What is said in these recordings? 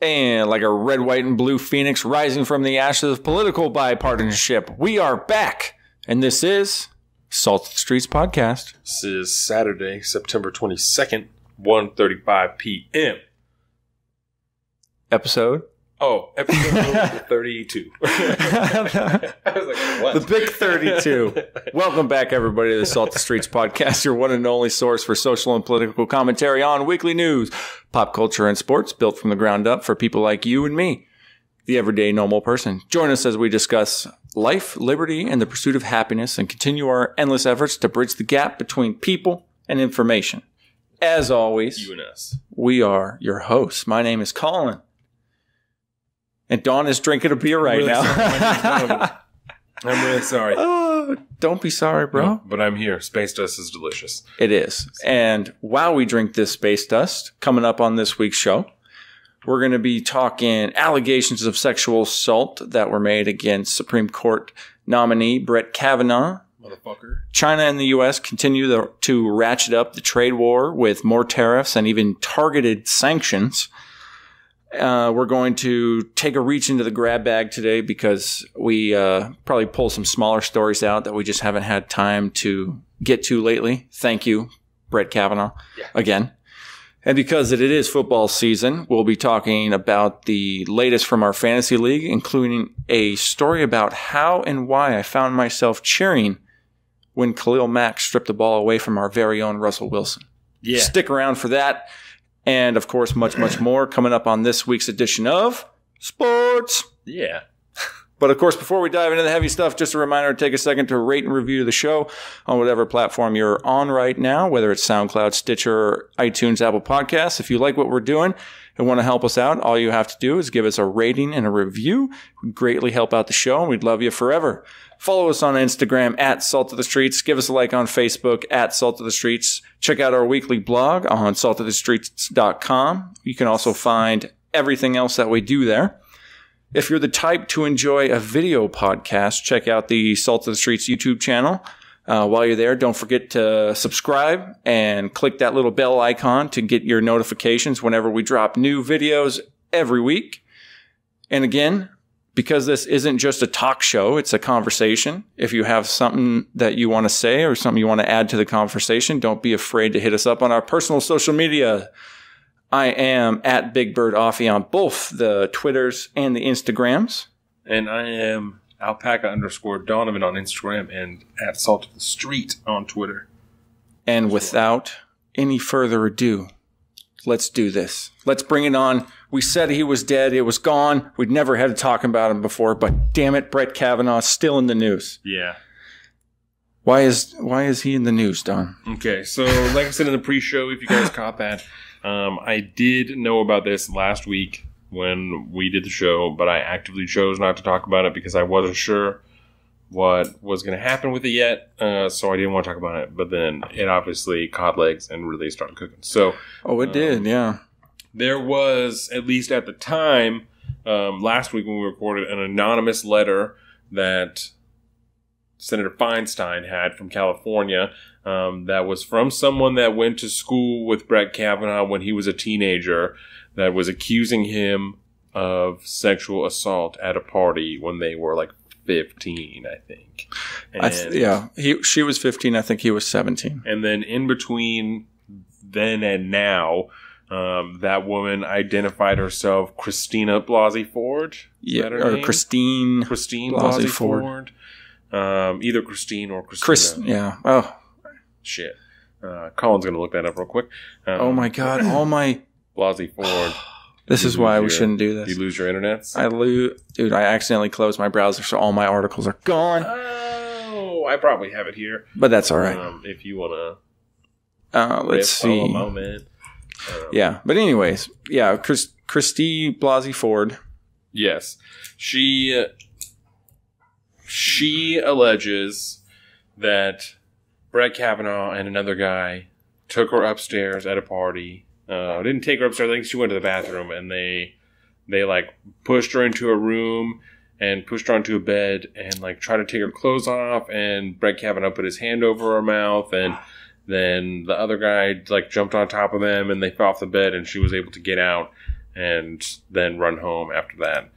And like a red, white, and blue phoenix rising from the ashes of political bipartisanship, we are back. And this is Salt of the Streets Podcast. This is Saturday, September 22nd, 1:35 p.m. Episode 32. I was like, what? The big 32. Welcome back, everybody, to the Salt of the Streets Podcast, your one and only source for social and political commentary on weekly news, pop culture, and sports, built from the ground up for people like you and me, the everyday normal person. Join us as we discuss life, liberty, and the pursuit of happiness, and continue our endless efforts to bridge the gap between people and information. As always, You and us. we are your hosts. My name is Colin. And Don is drinking a beer right now. I'm really sorry. Oh, don't be sorry, bro. No, but I'm here. Space dust is delicious. It is. And while we drink this space dust, coming up on this week's show, we're going to be talking allegations of sexual assault that were made against Supreme Court nominee Brett Kavanaugh. Motherfucker. China and the U.S. continue to ratchet up the trade war with more tariffs and even targeted sanctions. We're going to take a reach into the grab bag today because we probably pull some smaller stories out that we just haven't had time to get to lately. Thank you, Brett Kavanaugh, again. And because it is football season, we'll be talking about the latest from our fantasy league, including a story about how and why I found myself cheering when Khalil Mack stripped the ball away from our very own Russell Wilson. Yeah. Stick around for that. And, of course, much, much more coming up on this week's edition of Sports. Yeah. But, of course, before we dive into the heavy stuff, just a reminder to take a second to rate and review the show on whatever platform you're on right now, whether it's SoundCloud, Stitcher, iTunes, Apple Podcasts. If you like what we're doing and want to help us out, all you have to do is give us a rating and a review. It would greatly help out the show, and we'd love you forever. Follow us on Instagram at Salt of the Streets. Give us a like on Facebook at Salt of the Streets. Check out our weekly blog on saltofthestreets.com. You can also find everything else that we do there. If you're the type to enjoy a video podcast, check out the Salt of the Streets YouTube channel. While you're there, don't forget to subscribe and click that little bell icon to get your notifications whenever we drop new videos every week. And again, because this isn't just a talk show, it's a conversation. If you have something that you want to say or something you want to add to the conversation, don't be afraid to hit us up on our personal social media. I am at Big Bird Offie on both the Twitters and the Instagrams. And I am alpaca_Donovan on Instagram and at Salt of the Street on Twitter. And without any further ado, let's do this. Let's bring it on. We said he was dead. It was gone. We'd never had to talk about him before, but damn it, Brett Kavanaugh is still in the news. Yeah. Why is he in the news, Don? Okay, so like I said in the pre-show, if you guys caught that, I did know about this last week when we did the show, but I actively chose not to talk about it because I wasn't sure what was going to happen with it yet, so I didn't want to talk about it. But then it obviously caught legs and really started cooking. So, it did, yeah. There was, at least at the time, last week when we recorded, an anonymous letter that Senator Feinstein had from California that was from someone that went to school with Brett Kavanaugh when he was a teenager that was accusing him of sexual assault at a party when they were like 15, I think. She was 15. I think he was 17. And then in between then and now, that woman identified herself Christina Blasey Ford. Yeah, or name? Christine Blasey Ford. Either Christine or Christina. Yeah. Oh, shit. Colin's gonna look that up real quick. Oh my god! All my Blasey Ford. This is why we shouldn't do this. Do you lose your internets? Dude, I accidentally closed my browser, so all my articles are gone. Oh, I probably have it here. But that's all right. If you want to... let's see. A moment. Yeah, but anyways. Yeah, Christy Blasey Ford. Yes. She alleges that Brett Kavanaugh and another guy took her upstairs at a party. Didn't take her upstairs. I think she went to the bathroom, and they like pushed her into a room and pushed her onto a bed and like tried to take her clothes off. And Brett Kavanaugh put his hand over her mouth, and then the other guy like jumped on top of them, and they fell off the bed, and she was able to get out. and then run home after that.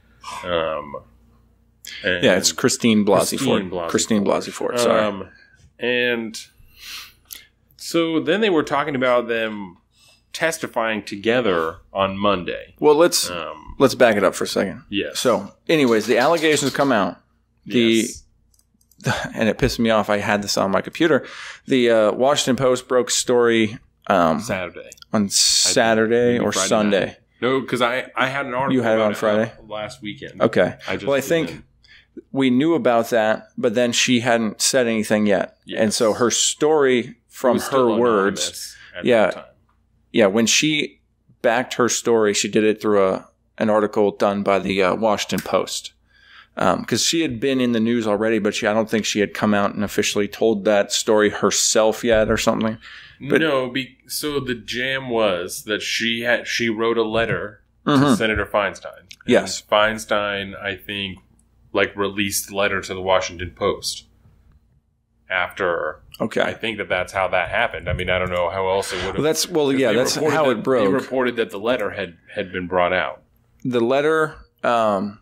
Yeah, it's Christine Blasey Ford. Christine Blasey Ford, sorry. And so then they were talking about them testifying together on Monday. Well, let's back it up for a second. Yes. So, anyways, the allegations come out. Yes. And it pissed me off. I had this on my computer. The Washington Post broke a story Saturday. On Saturday or Friday Sunday. Night. No, because I had an article. You had it on Friday? Last weekend. Okay. I think we knew about that, but then she hadn't said anything yet. Yes. And so her story from her words. Yeah, when she backed her story, she did it through an article done by the Washington Post. Because she had been in the news already, but I don't think she had come out and officially told that story herself yet or something. But so the jam was that she wrote a letter to Senator Feinstein. And yes. Feinstein, I think, released the letter to the Washington Post after. Okay. I think that's how that happened. I mean, I don't know how else it would have. That's how it broke. They reported that the letter had been brought out. The letter, or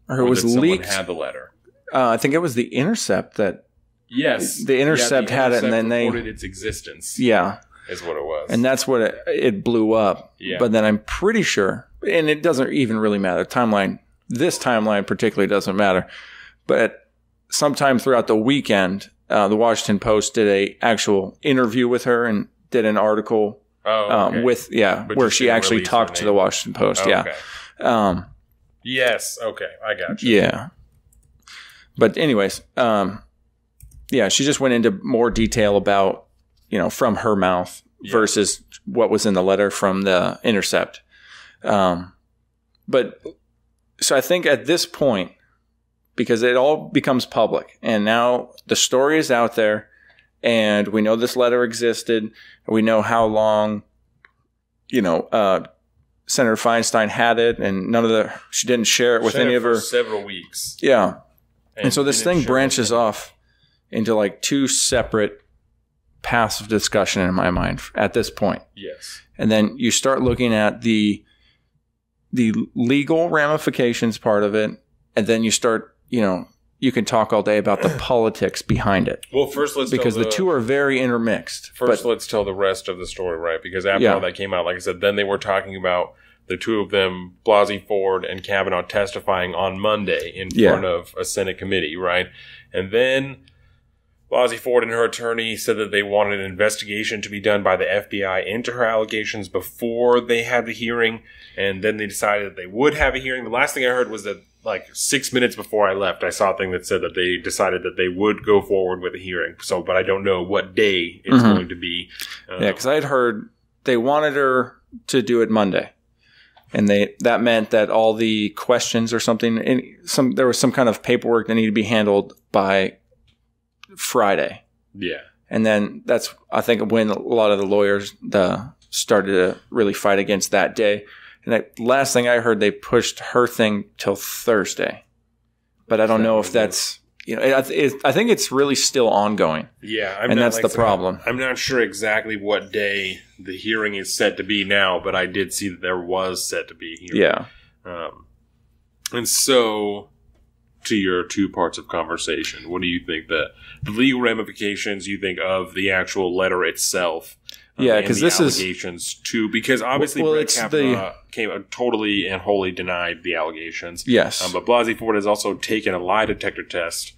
it was leaked. Someone had the letter. I think it was the Intercept that. Yes. The Intercept had it, and then they reported its existence. Yeah. Is what it was. And that's what it blew up. Yeah. But then I'm pretty sure, and it doesn't even really matter. This timeline particularly doesn't matter. But sometime throughout the weekend, the Washington Post did a actual interview with her and did an article where she actually talked to the Washington Post. Oh, yeah. Okay. Yes. Okay. I got you. Yeah. But anyways, she just went into more detail about, from her mouth versus what was in the letter from the Intercept. But so I think at this point, because it all becomes public and now the story is out there and we know this letter existed and we know how long, Senator Feinstein had it and she didn't share it with any of her. For several weeks. Yeah. And so this thing branches off into two separate paths of discussion in my mind at this point. Yes. And then you start looking at the legal ramifications part of it. And then you start, you can talk all day about the politics behind it. Well, first because the two are very intermixed. Let's tell the rest of the story, right? Because after all that came out, like I said, then they were talking about the two of them, Blasey Ford and Kavanaugh, testifying on Monday in front of a Senate committee, right? And then Blasey Ford and her attorney said that they wanted an investigation to be done by the FBI into her allegations before they had the hearing, and then they decided that they would have a hearing. The last thing I heard was that 6 minutes before I left, I saw a thing that said that they decided that they would go forward with a hearing. So, but I don't know what day it's going to be. Because I had heard they wanted her to do it Monday. And that meant that all the questions or something, there was some kind of paperwork that needed to be handled by Friday. Yeah. And then that's, I think, when a lot of the lawyers started to really fight against that day. And the last thing I heard, they pushed her thing till Thursday. But I don't know if that's, I think it's really still ongoing. Yeah. And that's the problem. I'm not sure exactly what day the hearing is set to be now, but I did see that there was set to be a hearing. Yeah. And so, to your two parts of conversation, what do you think the legal ramifications you think of the actual letter itself? Yeah, because this is allegations too. Because obviously, Brett Kavanaugh totally and wholly denied the allegations. Yes, but Blasey Ford has also taken a lie detector test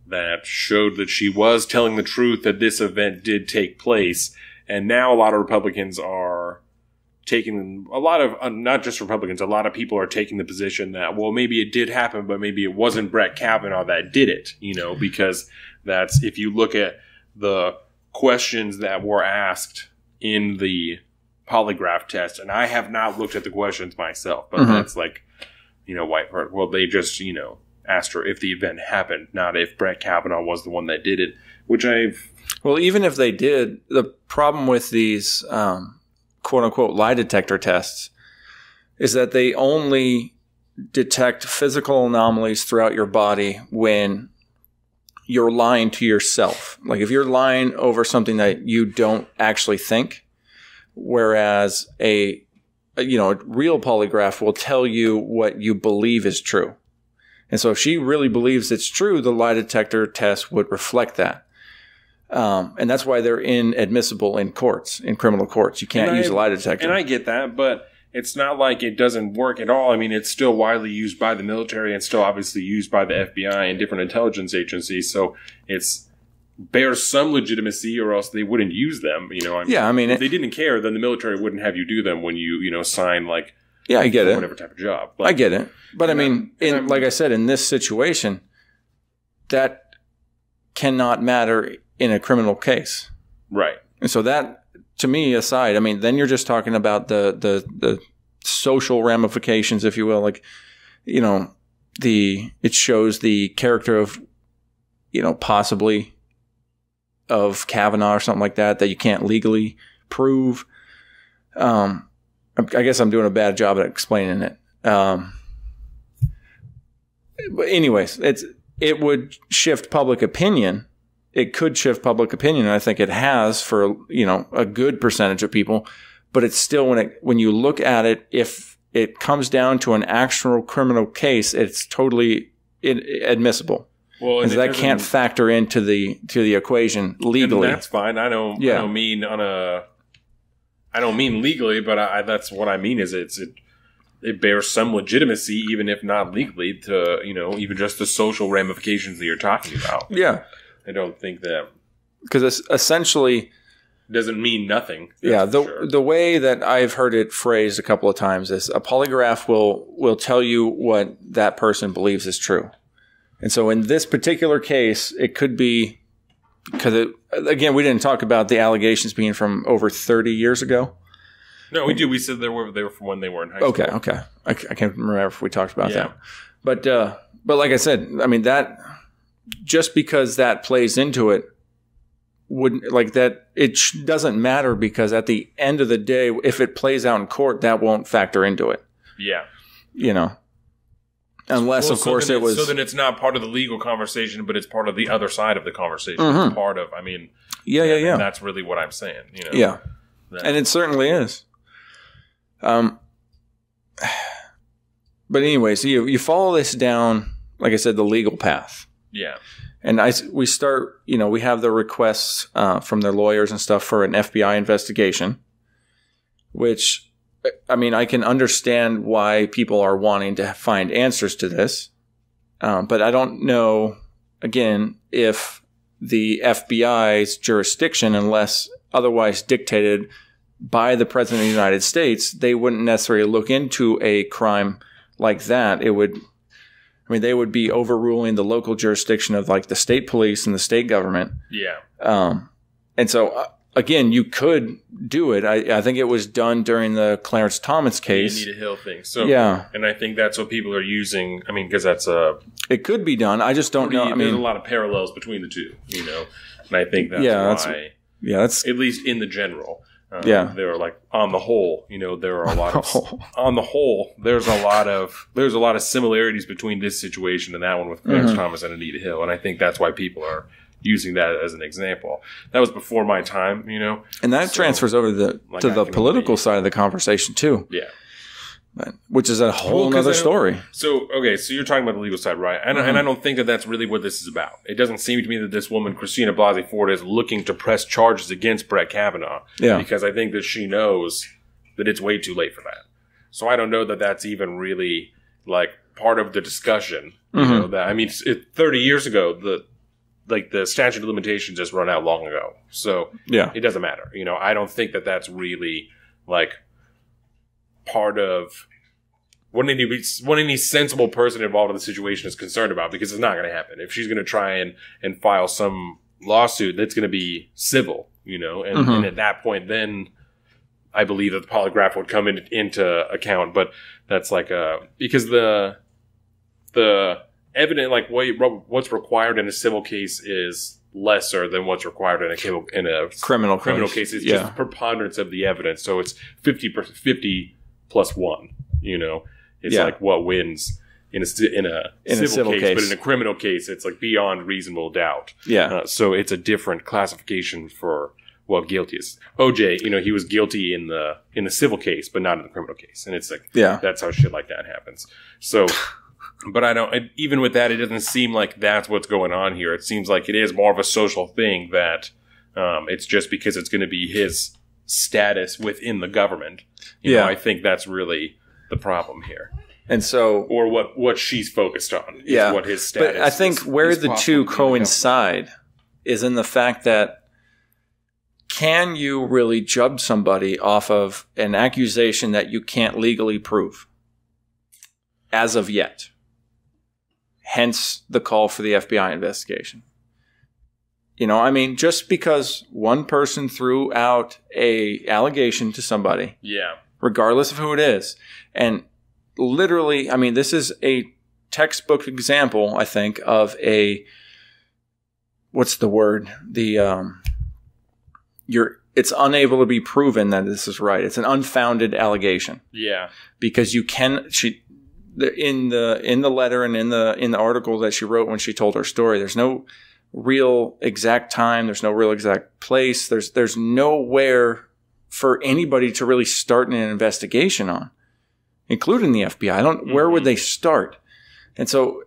that showed that she was telling the truth, that this event did take place, and now a lot of Republicans are taking not just Republicans, a lot of people are taking the position that, well, maybe it did happen, but maybe it wasn't Brett Kavanaugh that did it, because that's, if you look at the questions that were asked in the polygraph test, and I have not looked at the questions myself, but that's Whitehart. Well, they just, asked her if the event happened, not if Brett Kavanaugh was the one that did it, Well, even if they did, the problem with these quote-unquote lie detector tests is that they only detect physical anomalies throughout your body when you're lying to yourself. Like if you're lying over something that you don't actually think, whereas a a real polygraph will tell you what you believe is true. And so if she really believes it's true, the lie detector test would reflect that. And that's why they're inadmissible in courts, in criminal courts. You can't use a lie detector. And I get that, but it's not like it doesn't work at all. I mean, it's still widely used by the military and still obviously used by the FBI and different intelligence agencies. So it's bears some legitimacy, or else they wouldn't use them. If they didn't care, then the military wouldn't have you do them when you sign like I get it, whatever type of job. But, I get it, but like I said, in this situation, that cannot matter in a criminal case, right? And so that, to me, aside, then you're just talking about the social ramifications, if you will. Like, it shows the character of, possibly of Kavanaugh or something like that you can't legally prove. I guess I'm doing a bad job at explaining it. But anyways, it would shift public opinion. It could shift public opinion, and I think it has for, a good percentage of people. But it's still, when you look at it, if it comes down to an actual criminal case, it's totally admissible. Well, and that can't factor into the equation legally. And that's fine. I don't mean legally, but that's what I mean is it bears some legitimacy, even if not legally, to even just the social ramifications that you're talking about. Yeah, I don't think that, because essentially doesn't mean nothing. Yeah, the way that I've heard it phrased a couple of times is a polygraph will tell you what that person believes is true. And so in this particular case, it could be because, again, we didn't talk about the allegations being from over 30 years ago. No, we do. We said they were from when they were in high school. Okay. I can't remember if we talked about that. But like I said, that just because that plays into it, wouldn't like that. It doesn't matter, because at the end of the day, if it plays out in court, that won't factor into it. Yeah. Unless, of course, it was. So then it's not part of the legal conversation, but it's part of the other side of the conversation. Mm-hmm. It's part of, Yeah. And that's really what I'm saying. Yeah. And it certainly is. But anyways, you follow this down, like I said, the legal path. Yeah. And we start, we have the requests from their lawyers and stuff for an FBI investigation, which, I can understand why people are wanting to find answers to this. But I don't know, again, if the FBI's jurisdiction, unless otherwise dictated by the President of the United States, they wouldn't necessarily look into a crime like that. It would, they would be overruling the local jurisdiction of like the state police and the state government. Yeah. And so, again, you could do it. I think it was done during the Clarence Thomas case. The Anita Hill thing. So, yeah. And I think that's what people are using. Because that's it could be done. I just don't know. There's a lot of parallels between the two, And I think that's why. That's at least in the general. They're like on the whole, there are a lot of on the whole. There's a lot of similarities between this situation and that one with Clarence Thomas and Anita Hill, and I think that's why people are using that as an example. That was before my time, and that transfers over to the political side of the conversation too. Yeah. Which is a whole other story. So you're talking about the legal side, right? And I don't think that that's really what this is about. It doesn't seem to me that this woman, Christina Blasey Ford, is looking to press charges against Brett Kavanaugh. Yeah. Because I think that she knows that it's way too late for that. So I don't know that that's even really like part of the discussion. That 30 years ago, the statute of limitations just run out long ago. So it doesn't matter. I don't think that that's really like part of what any sensible person involved in the situation is concerned about, because it's not going to happen. If she's going to try and file some lawsuit, that's going to be civil, and at that point, then I believe that the polygraph would come into account. But that's like because the evidence, like what's required in a civil case is lesser than what's required in a criminal case. It's just preponderance of the evidence. So it's 50 plus 1, It's like what wins in a civil case, but in a criminal case, it's like beyond reasonable doubt. Yeah. So it's a different classification for well, guilty is OJ. He was guilty in the civil case, but not in the criminal case, and it's like that's how shit like that happens. So, but I don't. Even with that, it doesn't seem like that's what's going on here. It seems like it is more of a social thing that it's just because it's going to be his status within the government. I think that's really the problem here. And so, or what she's focused on is what his status is. But I think where the two coincide is in the fact that can you really judge somebody off of an accusation that you can't legally prove as of yet? Hence the call for the FBI investigation. Just because one person threw out a allegation to somebody, regardless of who it is, and literally, this is a textbook example, I think, of what's the word? It's unable to be proven that this is right. It's an unfounded allegation. Yeah. Because in the letter and in the article that she wrote when she told her story, there's no real exact time. There's no real exact place. There's nowhere for anybody to really start an investigation on, including the FBI. Where would they start? And so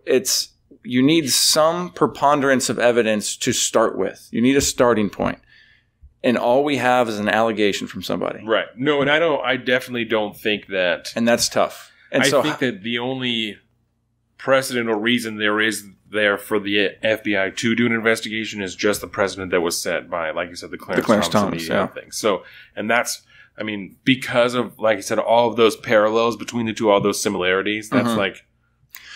you need some preponderance of evidence to start with. You need a starting point. And all we have is an allegation from somebody. Right. No, and I definitely don't think that. And that's tough. And I think that the only precedent or reason there is there for the FBI to do an investigation is just the precedent that was set by, like you said, the Clarence Thomas thing. So, and that's, because of, like I said, all of those parallels between the two, all those similarities, that's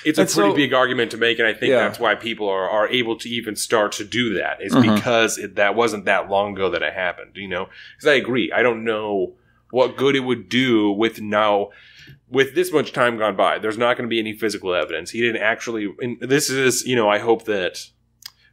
it's a pretty big argument to make, and I think that's why people are able to even start to do that, is because that wasn't that long ago that it happened, Because I agree. I don't know what good it would do with this much time gone by. There's not going to be any physical evidence. He didn't actually, and this is, I hope that,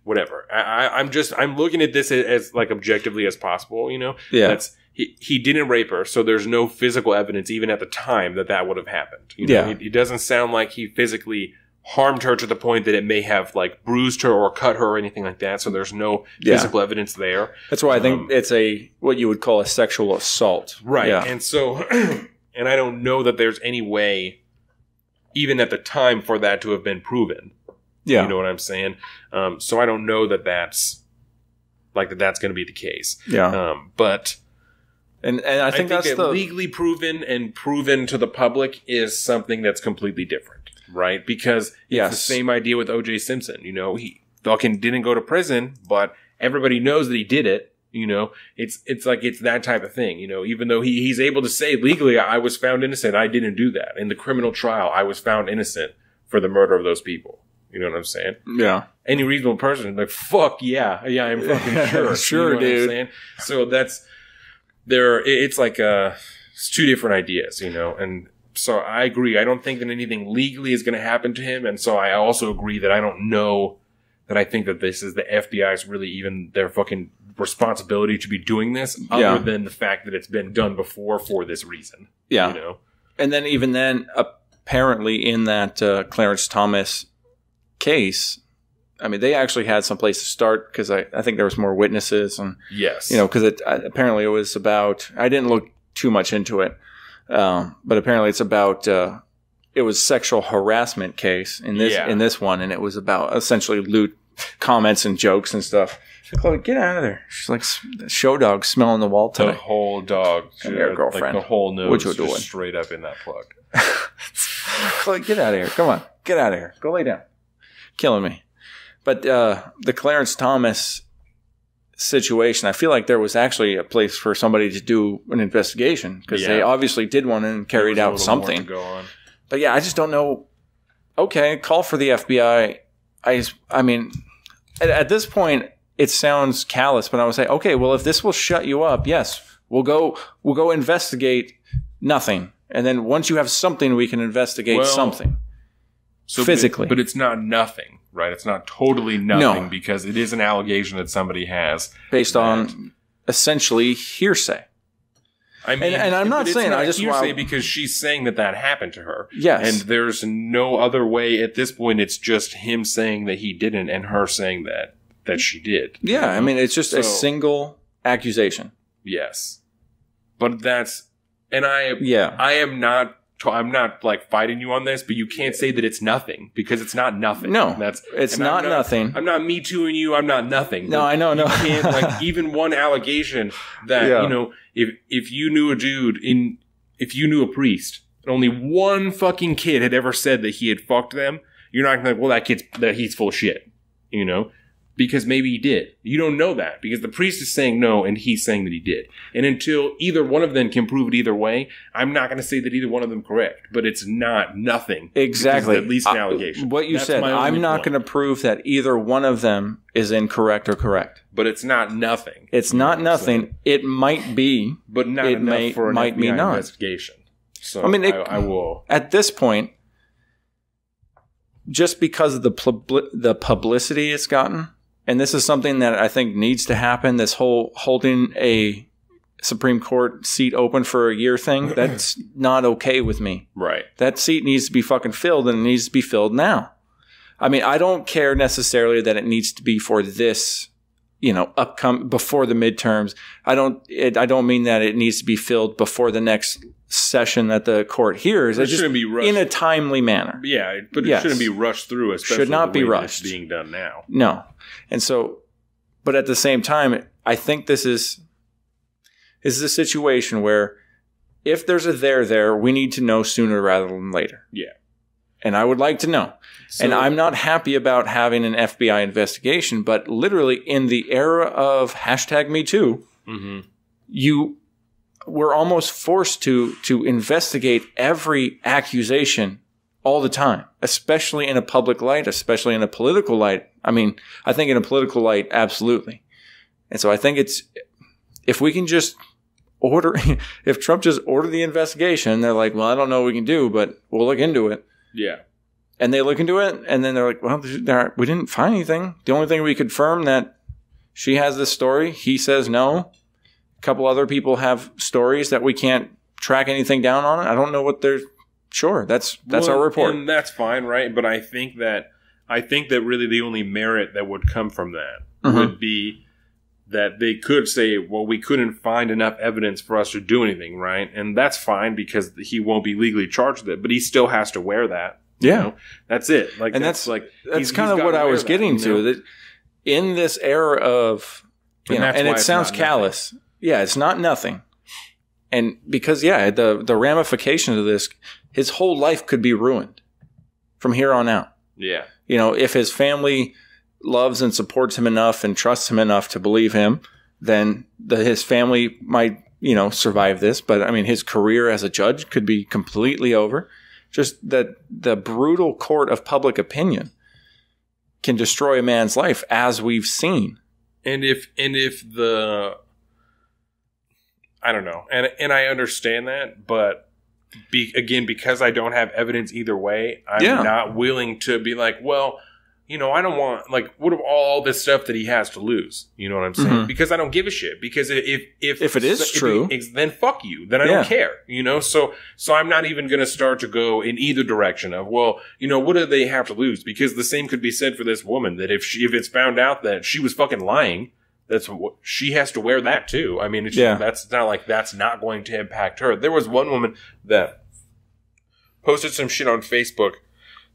whatever. I'm looking at this as like objectively as possible, Yeah. He didn't rape her, so there's no physical evidence even at the time that would have happened. It doesn't sound like he physically harmed her to the point that it may have like bruised her or cut her or anything like that. So there's no physical evidence there. That's why I think it's what you would call a sexual assault. Right. Yeah. And so, and I don't know that there's any way, even at the time, for that to have been proven. Yeah. You know what I'm saying? So I don't know that's going to be the case. Yeah. But. And I think that's legally proven and proven to the public is something that's completely different, right? Because it's the same idea with O.J. Simpson. He fucking didn't go to prison, but everybody knows that he did it. It's like it's that type of thing. Even though he's able to say legally, I was found innocent, I didn't do that. In the criminal trial, I was found innocent for the murder of those people. You know what I'm saying? Yeah. Any reasonable person is like, fuck yeah, I'm fucking sure. Sure, you know dude. What I'm saying? So that's. It's like it's two different ideas, and so I agree. I don't think that anything legally is going to happen to him, and so I also agree that I don't know that I think that this is the FBI's really even their fucking responsibility to be doing this, other than the fact that it's been done before for this reason. Yeah. And then even then, apparently in that Clarence Thomas case, they actually had some place to start because I think there was more witnesses and because apparently it was about. I didn't look too much into it, but apparently it's about. It was sexual harassment case in this one, and it was about essentially lewd comments and jokes and stuff. Chloe, get out of there! She's like show dog smelling the wall today. The whole dog, and your girlfriend, like the whole nose, what you doing? Straight up in that plug. Chloe, get out of here! Come on, get out of here! Go lay down. Killing me. But the Clarence Thomas situation, I feel like there was actually a place for somebody to do an investigation because they obviously did one and carried out something. More to go on. But I just don't know. Okay, call for the FBI. At this point, it sounds callous, but I would say, okay, well, if this will shut you up, yes, we'll go investigate nothing, and then once you have something, we can investigate something. So physically, but it's not nothing. Right, it's not totally nothing because it is an allegation that somebody has based on essentially hearsay. And I'm not saying I just hearsay because she's saying that happened to her. Yes, and there's no other way at this point. It's just him saying that he didn't and her saying that she did. Yeah, it's just a single accusation. Yes. But that's, and I'm not like fighting you on this, but you can't say that it's nothing because it's not nothing. No, it's not nothing. I'm not me tooing you. I'm not nothing. No, I know. No, you can't like even one allegation that if you knew a dude if you knew a priest and only one fucking kid had ever said that he had fucked them, you're not gonna be like, well, he's full of shit, because maybe he did. You don't know that because the priest is saying no and he's saying that he did. And until either one of them can prove it either way, I'm not going to say that either one of them correct, but it's not nothing. Exactly. At least an allegation. What you said, I'm not going to prove that either one of them is incorrect or correct. But it's not nothing. It's not nothing. So, it might be, but not it enough for an FBI investigation. So I mean, I will. At this point, just because of the publicity it's gotten, and this is something that I think needs to happen, this whole holding a Supreme Court seat open for a year thing, that's not okay with me. Right. That seat needs to be fucking filled, and it needs to be filled now. I mean, I don't care necessarily that it needs to be for this, before the midterms. I don't mean that it needs to be filled before the next session that the court hears. It shouldn't be rushed in a timely manner. Yeah, but it shouldn't be rushed through, especially should not be rushed. It's being done now. No. And so, but at the same time, I think this is a situation where if there's a there, we need to know sooner rather than later. Yeah. And I would like to know. So, and I'm not happy about having an FBI investigation, but literally in the era of #MeToo, we're almost forced to investigate every accusation all the time, especially in a public light, especially in a political light. I mean, I think in a political light, absolutely. And so I think if we can just if Trump just ordered the investigation, they're like, well, I don't know what we can do, but we'll look into it. Yeah. And they look into it, and then they're like, well, we didn't find anything. The only thing we confirm that she has this story, he says no. A couple other people have stories that we can't track anything down on. I don't know what they're... Sure, that's our report. And that's fine, right? But I think that really the only merit that would come from that would be that they could say, well, we couldn't find enough evidence for us to do anything, right? And that's fine because he won't be legally charged with it, but he still has to wear that. Yeah. That's it. Like, and that's kind of what I was getting to. That in this era of, and it sounds callous. Nothing. Yeah, it's not nothing. And because, the ramifications of this, his whole life could be ruined from here on out. Yeah. If his family loves and supports him enough and trusts him enough to believe him, then his family might, survive this. But, I mean, his career as a judge could be completely over. Just that the brutal court of public opinion can destroy a man's life, as we've seen. And if I don't know. And I understand that, but because I don't have evidence either way, I'm not willing to be like, well, I don't want, like, what of all this stuff that he has to lose? You know what I'm saying? Mm-hmm. Because I don't give a shit. Because if it is true, then fuck you. Then I don't care. So I'm not even going to start to go in either direction of, well, what do they have to lose? Because the same could be said for this woman, that if it's found out that she was fucking lying, that's what she has to wear that too. I mean, that's not like that's not going to impact her. There was one woman that posted some shit on Facebook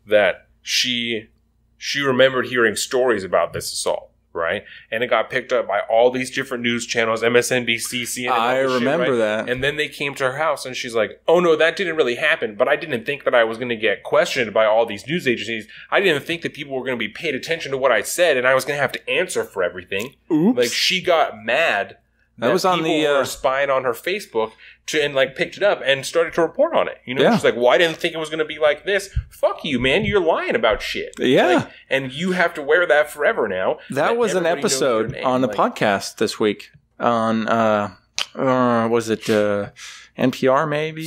that she remembered hearing stories about this assault, right? And it got picked up by all these different news channels, MSNBC, CNN. I remember shit, right? that. And then they came to her house and she's like, oh no, that didn't really happen, but I didn't think that I was going to get questioned by all these news agencies. I didn't think that people were going to be paid attention to what I said and I was going to have to answer for everything. Oops. Like, she got mad that was on people were spying on her Facebook and picked it up and started to report on it. She's like, well, I didn't think it was going to be like this. Fuck you, man. You're lying about shit. Yeah. And you have to wear that forever now. That was an episode on the podcast this week on, was it NPR maybe?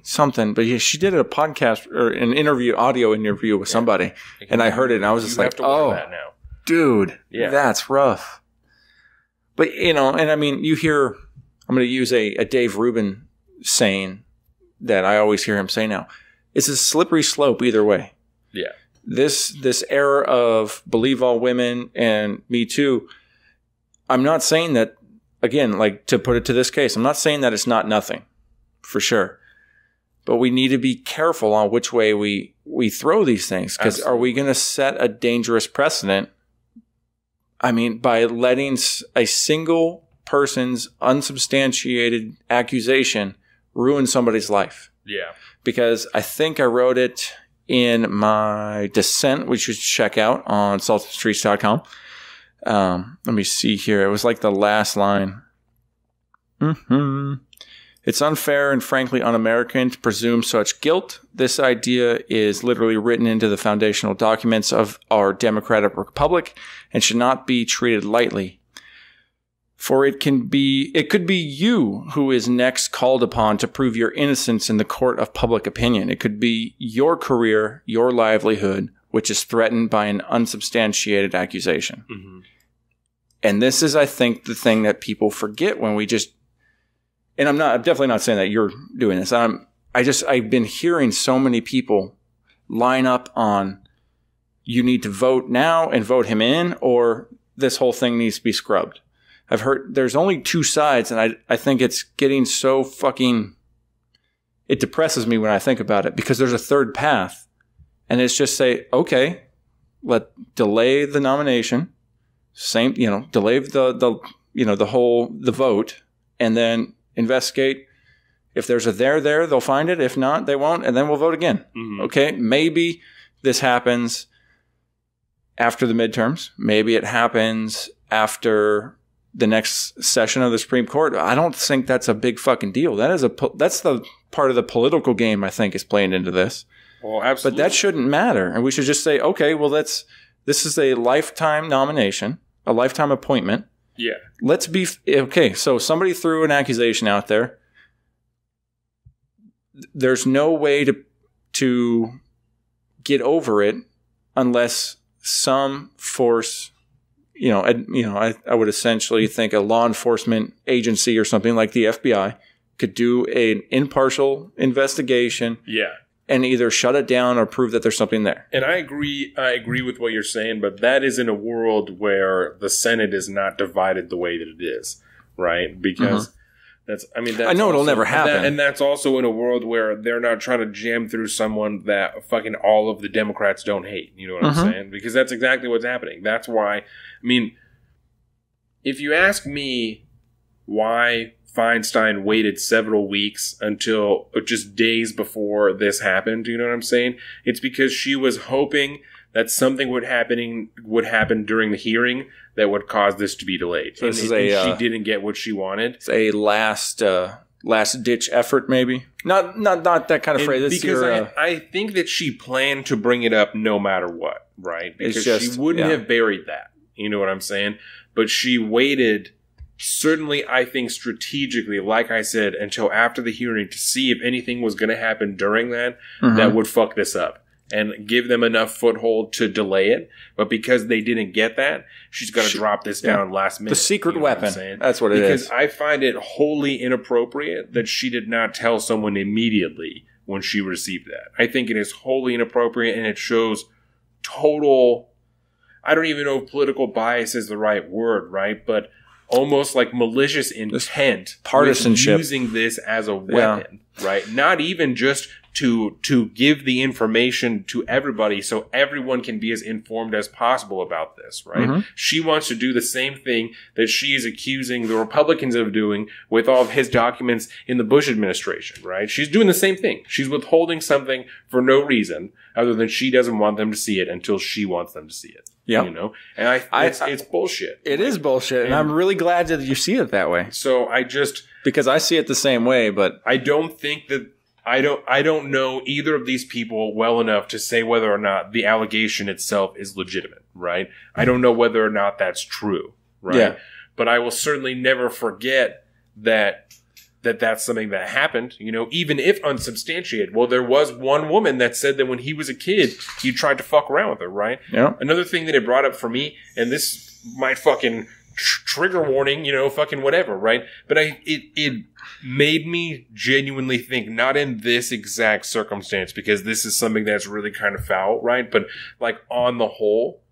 Something. But she did a podcast or an interview, audio interview with somebody. And I heard it and I was just like, oh, that now. Dude, that's rough. But, and I mean, you hear, I'm going to use a Dave Rubin saying that I always hear him say now. It's a slippery slope either way. Yeah. This era of believe all women and Me Too, I'm not saying that again, like to put it to this case, I'm not saying that it's not nothing, for sure. But we need to be careful on which way we throw these things. Because are we going to set a dangerous precedent? I mean, by letting a single person's unsubstantiated accusation ruin somebody's life. Yeah. Because I think I wrote it in my dissent, which you should check out on saltandstreets.com. Let me see here. It was like the last line. It's unfair and frankly un-American to presume such guilt. This idea is literally written into the foundational documents of our democratic republic and should not be treated lightly. For it could be you who is next called upon to prove your innocence in the court of public opinion. It could be your career, your livelihood, which is threatened by an unsubstantiated accusation. Mm-hmm. And this is, I think, the thing that people forget when we just, and I'm definitely not saying that you're doing this. I've been hearing so many people line up on, you need to vote now and vote him in, or this whole thing needs to be scrubbed. I've heard there's only two sides, and I think it's getting so fucking, it depresses me when I think about it, because there's a third path. And it's just say, okay, delay the nomination, delay the vote, and then investigate. If there's a there, they'll find it. If not, they won't, and then we'll vote again. Mm-hmm. Okay, maybe this happens after the midterms. Maybe it happens after the next session of the Supreme Court. I don't think that's a big fucking deal. That's the part of the political game I think is playing into this. Well, absolutely. But that shouldn't matter. And we should just say, okay, well, this is a lifetime nomination, a lifetime appointment. Yeah. Let's be, okay, so somebody threw an accusation out there. There's no way to get over it unless some force, I would essentially think a law enforcement agency or something like the FBI could do an impartial investigation. Yeah. And either shut it down or prove that there's something there. And I agree with what you're saying, but that is in a world where the Senate is not divided the way that it is, right? Because I know it'll never happen. And that's also in a world where they're not trying to jam through someone that fucking all of the Democrats don't hate. You know what I'm saying? Because that's exactly what's happening. That's why, if you ask me why Feinstein waited several weeks until just days before this happened. You know what I'm saying? It's because she was hoping that something would happen during the hearing that would cause this to be delayed. So she didn't get what she wanted. It's a last ditch effort, maybe. Not that kind of phrase. Because I think that she planned to bring it up no matter what, right? Because she wouldn't have buried that. You know what I'm saying? But she waited. Certainly, I think strategically, like I said, until after the hearing to see if anything was going to happen during that would fuck this up and give them enough foothold to delay it. But because they didn't get that, she's going to drop this down last minute. The secret weapon. That's what it is. Because I find it wholly inappropriate that she did not tell someone immediately when she received that. I think it is wholly inappropriate, and it shows total, I don't even know if political bias is the right word, right? But almost like malicious intent, partisanship, using this as a weapon, right? Not even just to give the information to everybody so everyone can be as informed as possible about this, right? Mm-hmm. She wants to do the same thing that she is accusing the Republicans of doing with all of his documents in the Bush administration, right? She's doing the same thing. She's withholding something for no reason other than she doesn't want them to see it until she wants them to see it. Yeah, and it's bullshit. It is bullshit, and I'm really glad that you see it that way. So because I see it the same way, but I don't think that I don't know either of these people well enough to say whether or not the allegation itself is legitimate, right? I don't know whether or not that's true, right? Yeah. But I will certainly never forget that's something that happened, even if unsubstantiated. Well, there was one woman that said that when he was a kid, he tried to fuck around with her, right? Yeah. Another thing that it brought up for me, and this might fucking trigger warning, fucking whatever, right? But it made me genuinely think, not in this exact circumstance, because this is something that's really kind of foul, right? But like on the whole,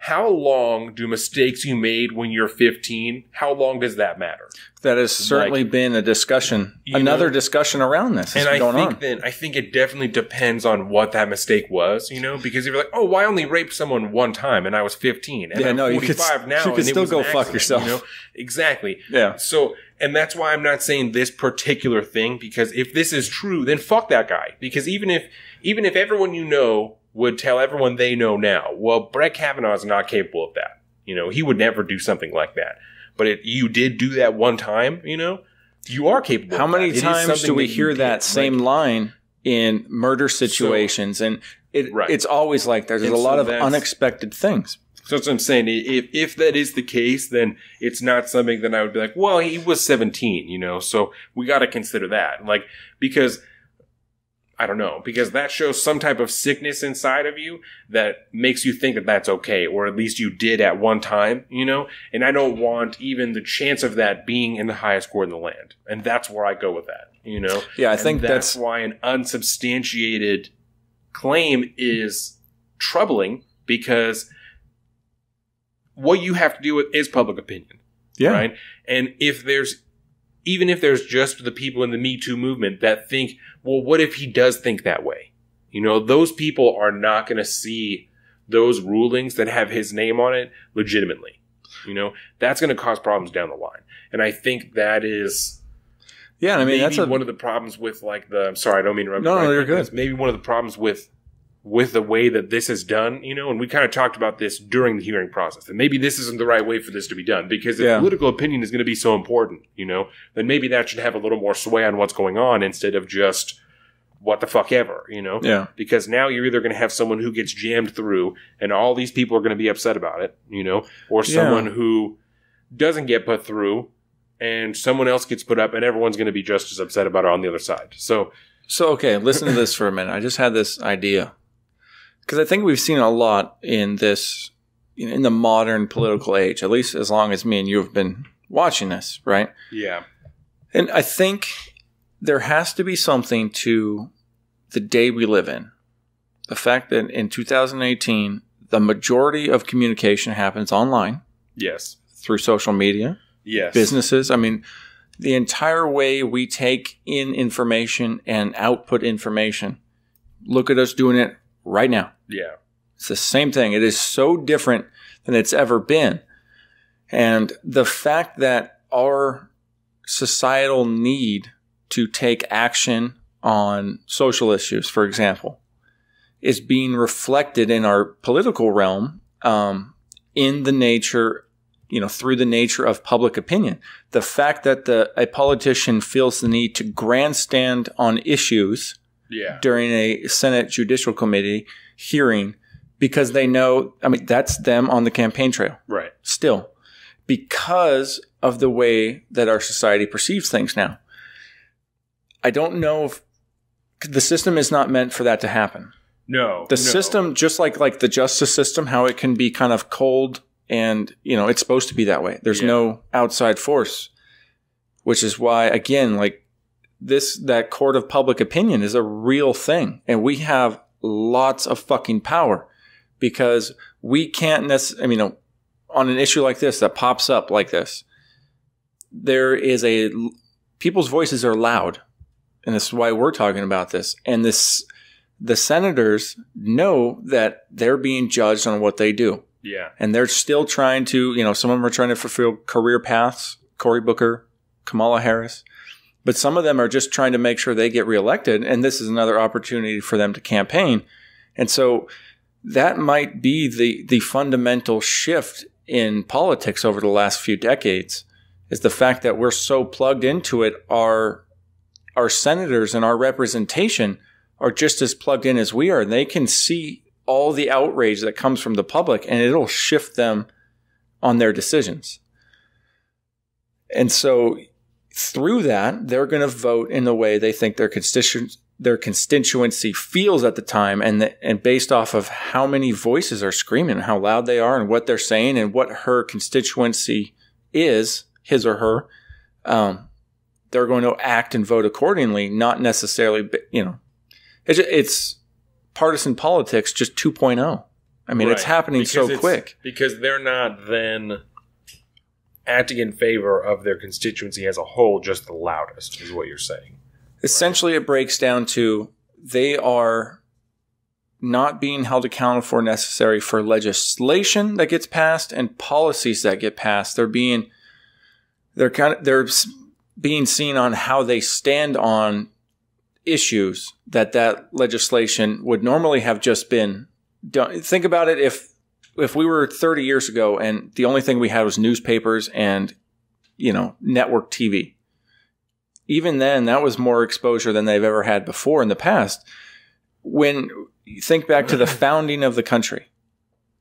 how long do mistakes you made when you're 15, how long does that matter? That has certainly been a discussion, discussion around this. And I think it definitely depends on what that mistake was, because if you're like, oh, well, I only raped someone one time and I was 15 and I'm 45 now. You could still go fuck yourself. Exactly. Yeah. So, and that's why I'm not saying this particular thing, because if this is true, then fuck that guy. Because even if everyone would tell everyone they know now, well, Brett Kavanaugh is not capable of that. He would never do something like that. But you did do that one time, you are capable of that. How many times do we hear that same line in murder situations? And it's always like there's a lot of unexpected things. So that's what I'm saying. If that is the case, then it's not something that I would be like, well, he was 17, so we got to consider that. Because I don't know, because that shows some type of sickness inside of you that makes you think that that's okay, or at least you did at one time, and I don't want even the chance of that being in the highest court in the land. And that's where I go with that, Yeah, I think that's why an unsubstantiated claim is troubling, because what you have to deal with is public opinion. Yeah. Right? And even if there's just the people in the Me Too movement that think, well, what if he does think that way? Those people are not going to see those rulings that have his name on it legitimately. That's going to cause problems down the line. And I think that is... Yeah, I mean, that's one of the problems with I'm sorry, I don't mean to interrupt. No, you're good. Maybe one of the problems with the way that this is done, and we kind of talked about this during the hearing process, and maybe this isn't the right way for this to be done, because if political opinion is going to be so important, then maybe that should have a little more sway on what's going on instead of just what the fuck ever, Yeah. Because now you're either going to have someone who gets jammed through and all these people are going to be upset about it, or someone who doesn't get put through and someone else gets put up and everyone's going to be just as upset about it on the other side. So okay, listen to this for a minute. I just had this idea. Because I think we've seen a lot in this, in the modern political age, at least as long as me and you have been watching this, right? Yeah. And I think there has to be something to the day we live in. The fact that in 2018, the majority of communication happens online. Yes. Through social media. Yes. Businesses. I mean, the entire way we take in information and output information. Look at us doing it right now. Yeah. It's the same thing. It is so different than it's ever been. And the fact that our societal need to take action on social issues, for example, is being reflected in our political realm in the nature, through the nature of public opinion. The fact that a politician feels the need to grandstand on issues during a Senate Judicial Committee hearing because they know, that's them on the campaign trail. Right. Still. Because of the way that our society perceives things now. I don't know if the system is not meant for that to happen. No. The system, just like the justice system, how it can be kind of cold and, it's supposed to be that way. There's no outside force, which is why, again, that court of public opinion is a real thing. And we have lots of fucking power because we can't necessarily, on an issue like this that pops up like this, people's voices are loud. And this is why we're talking about this. And the senators know that they're being judged on what they do. Yeah. And they're still trying to, some of them are trying to fulfill career paths, Cory Booker, Kamala Harris. But some of them are just trying to make sure they get reelected, and this is another opportunity for them to campaign. And so that might be the fundamental shift in politics over the last few decades, is the fact that we're so plugged into it. Our senators and our representation are just as plugged in as we are. And they can see all the outrage that comes from the public, and it'll shift them on their decisions. And so through that, they're going to vote in the way they think their constituency feels at the time, and based off of how many voices are screaming, how loud they are, and what they're saying, and what her constituency is, his or her, they're going to act and vote accordingly. Not necessarily, it's partisan politics, just 2.0. I mean, it's happening so quick. Because they're not then acting in favor of their constituency as a whole, just the loudest, is what you're saying. Essentially, it breaks down to they are not being held accountable for necessary for legislation that gets passed and policies that get passed. They're being seen on how they stand on issues that legislation would normally have just been done. Think about it if we were 30 years ago and the only thing we had was newspapers and, network TV. Even then, that was more exposure than they've ever had before in the past. When you think back to the founding of the country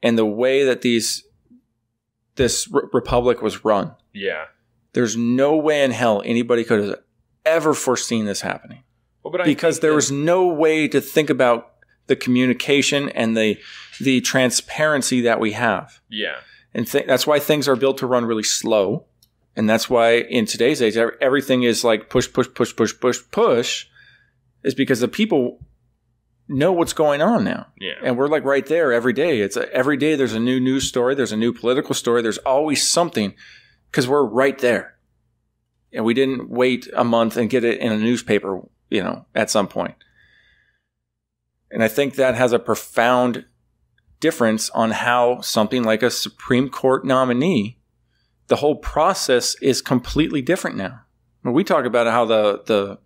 and the way that this republic was run. Yeah. There's no way in hell anybody could have ever foreseen this happening. Because there was no way to think about the communication and the transparency that we have. Yeah. And that's why things are built to run really slow. And that's why in today's age, everything is like push, is because the people know what's going on now. Yeah. And we're like right there every day. Every day there's a new news story. There's a new political story. There's always something because we're right there. And we didn't wait a month and get it in a newspaper, at some point. And I think that has a profound difference on how something like a Supreme Court nominee, the whole process is completely different now. When we talk about how the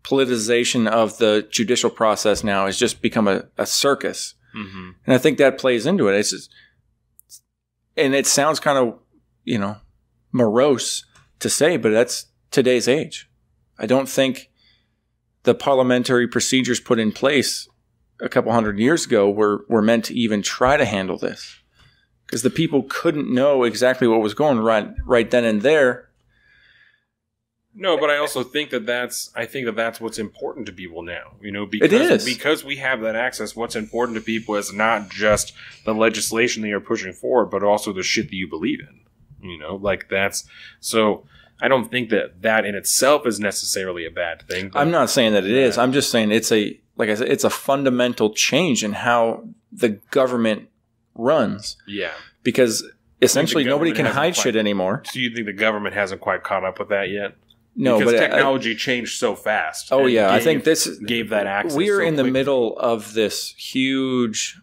politicization of the judicial process now has just become a circus. Mm-hmm. And I think that plays into it. And it sounds kind of, morose to say, but that's today's age. I don't think the parliamentary procedures put in place a couple hundred years ago were meant to even try to handle this. Because the people couldn't know exactly what was going right then and there. No, but I also think that's what's important to people now. Because, it is. Because we have that access, what's important to people is not just the legislation that you're pushing forward, but also the shit that you believe in. So I don't think that in itself is necessarily a bad thing. I'm not saying that it is. I'm just saying like I said, it's a fundamental change in how the government runs. Yeah. Because essentially nobody can hide shit anymore. So you think the government hasn't quite caught up with that yet? No, because but technology changed so fast. Oh yeah, I think this gave that access. We're in the middle of this huge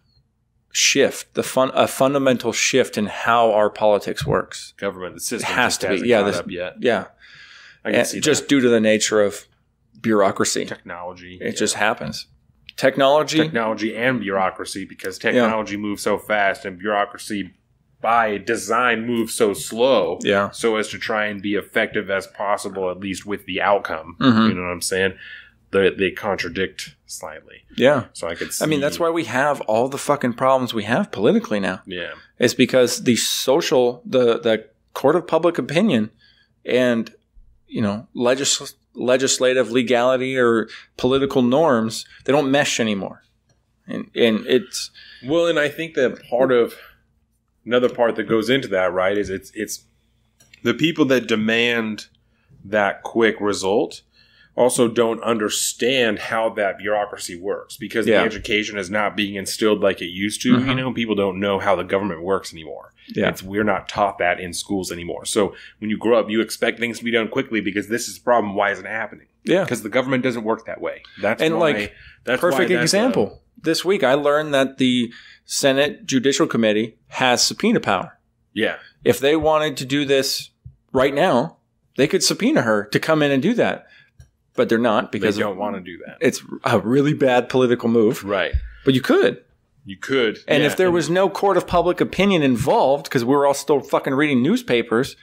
shift, a fundamental shift in how our politics works. The system has to be. Caught up yet. Yeah, I can see just due to the nature of bureaucracy, technology. It just happens. Technology and bureaucracy, because technology moves so fast and bureaucracy by design moves so slow, so as to try and be effective as possible, at least with the outcome. Mm-hmm. You know what I'm saying? They contradict slightly. Yeah. So I could see. I mean, that's why we have all the fucking problems we have politically now. Yeah. It's because the court of public opinion and, legislative legality or political norms, they don't mesh anymore. And it's... Well, and I think that another part that goes into that, right, is it's the people that demand that quick result also don't understand how that bureaucracy works, because the education is not being instilled like it used to. Mm-hmm. People don't know how the government works anymore. Yeah. We're not taught that in schools anymore. So when you grow up, you expect things to be done quickly because this is the problem. Why isn't it happening? Yeah. Because the government doesn't work that way. That's perfect example. This week I learned that the Senate Judicial Committee has subpoena power. Yeah. If they wanted to do this right now, they could subpoena her to come in and do that. But they're not, because they don't want to do that. It's a really bad political move. Right. But you could. You could. And if there was no court of public opinion involved, because we were all still fucking reading newspapers,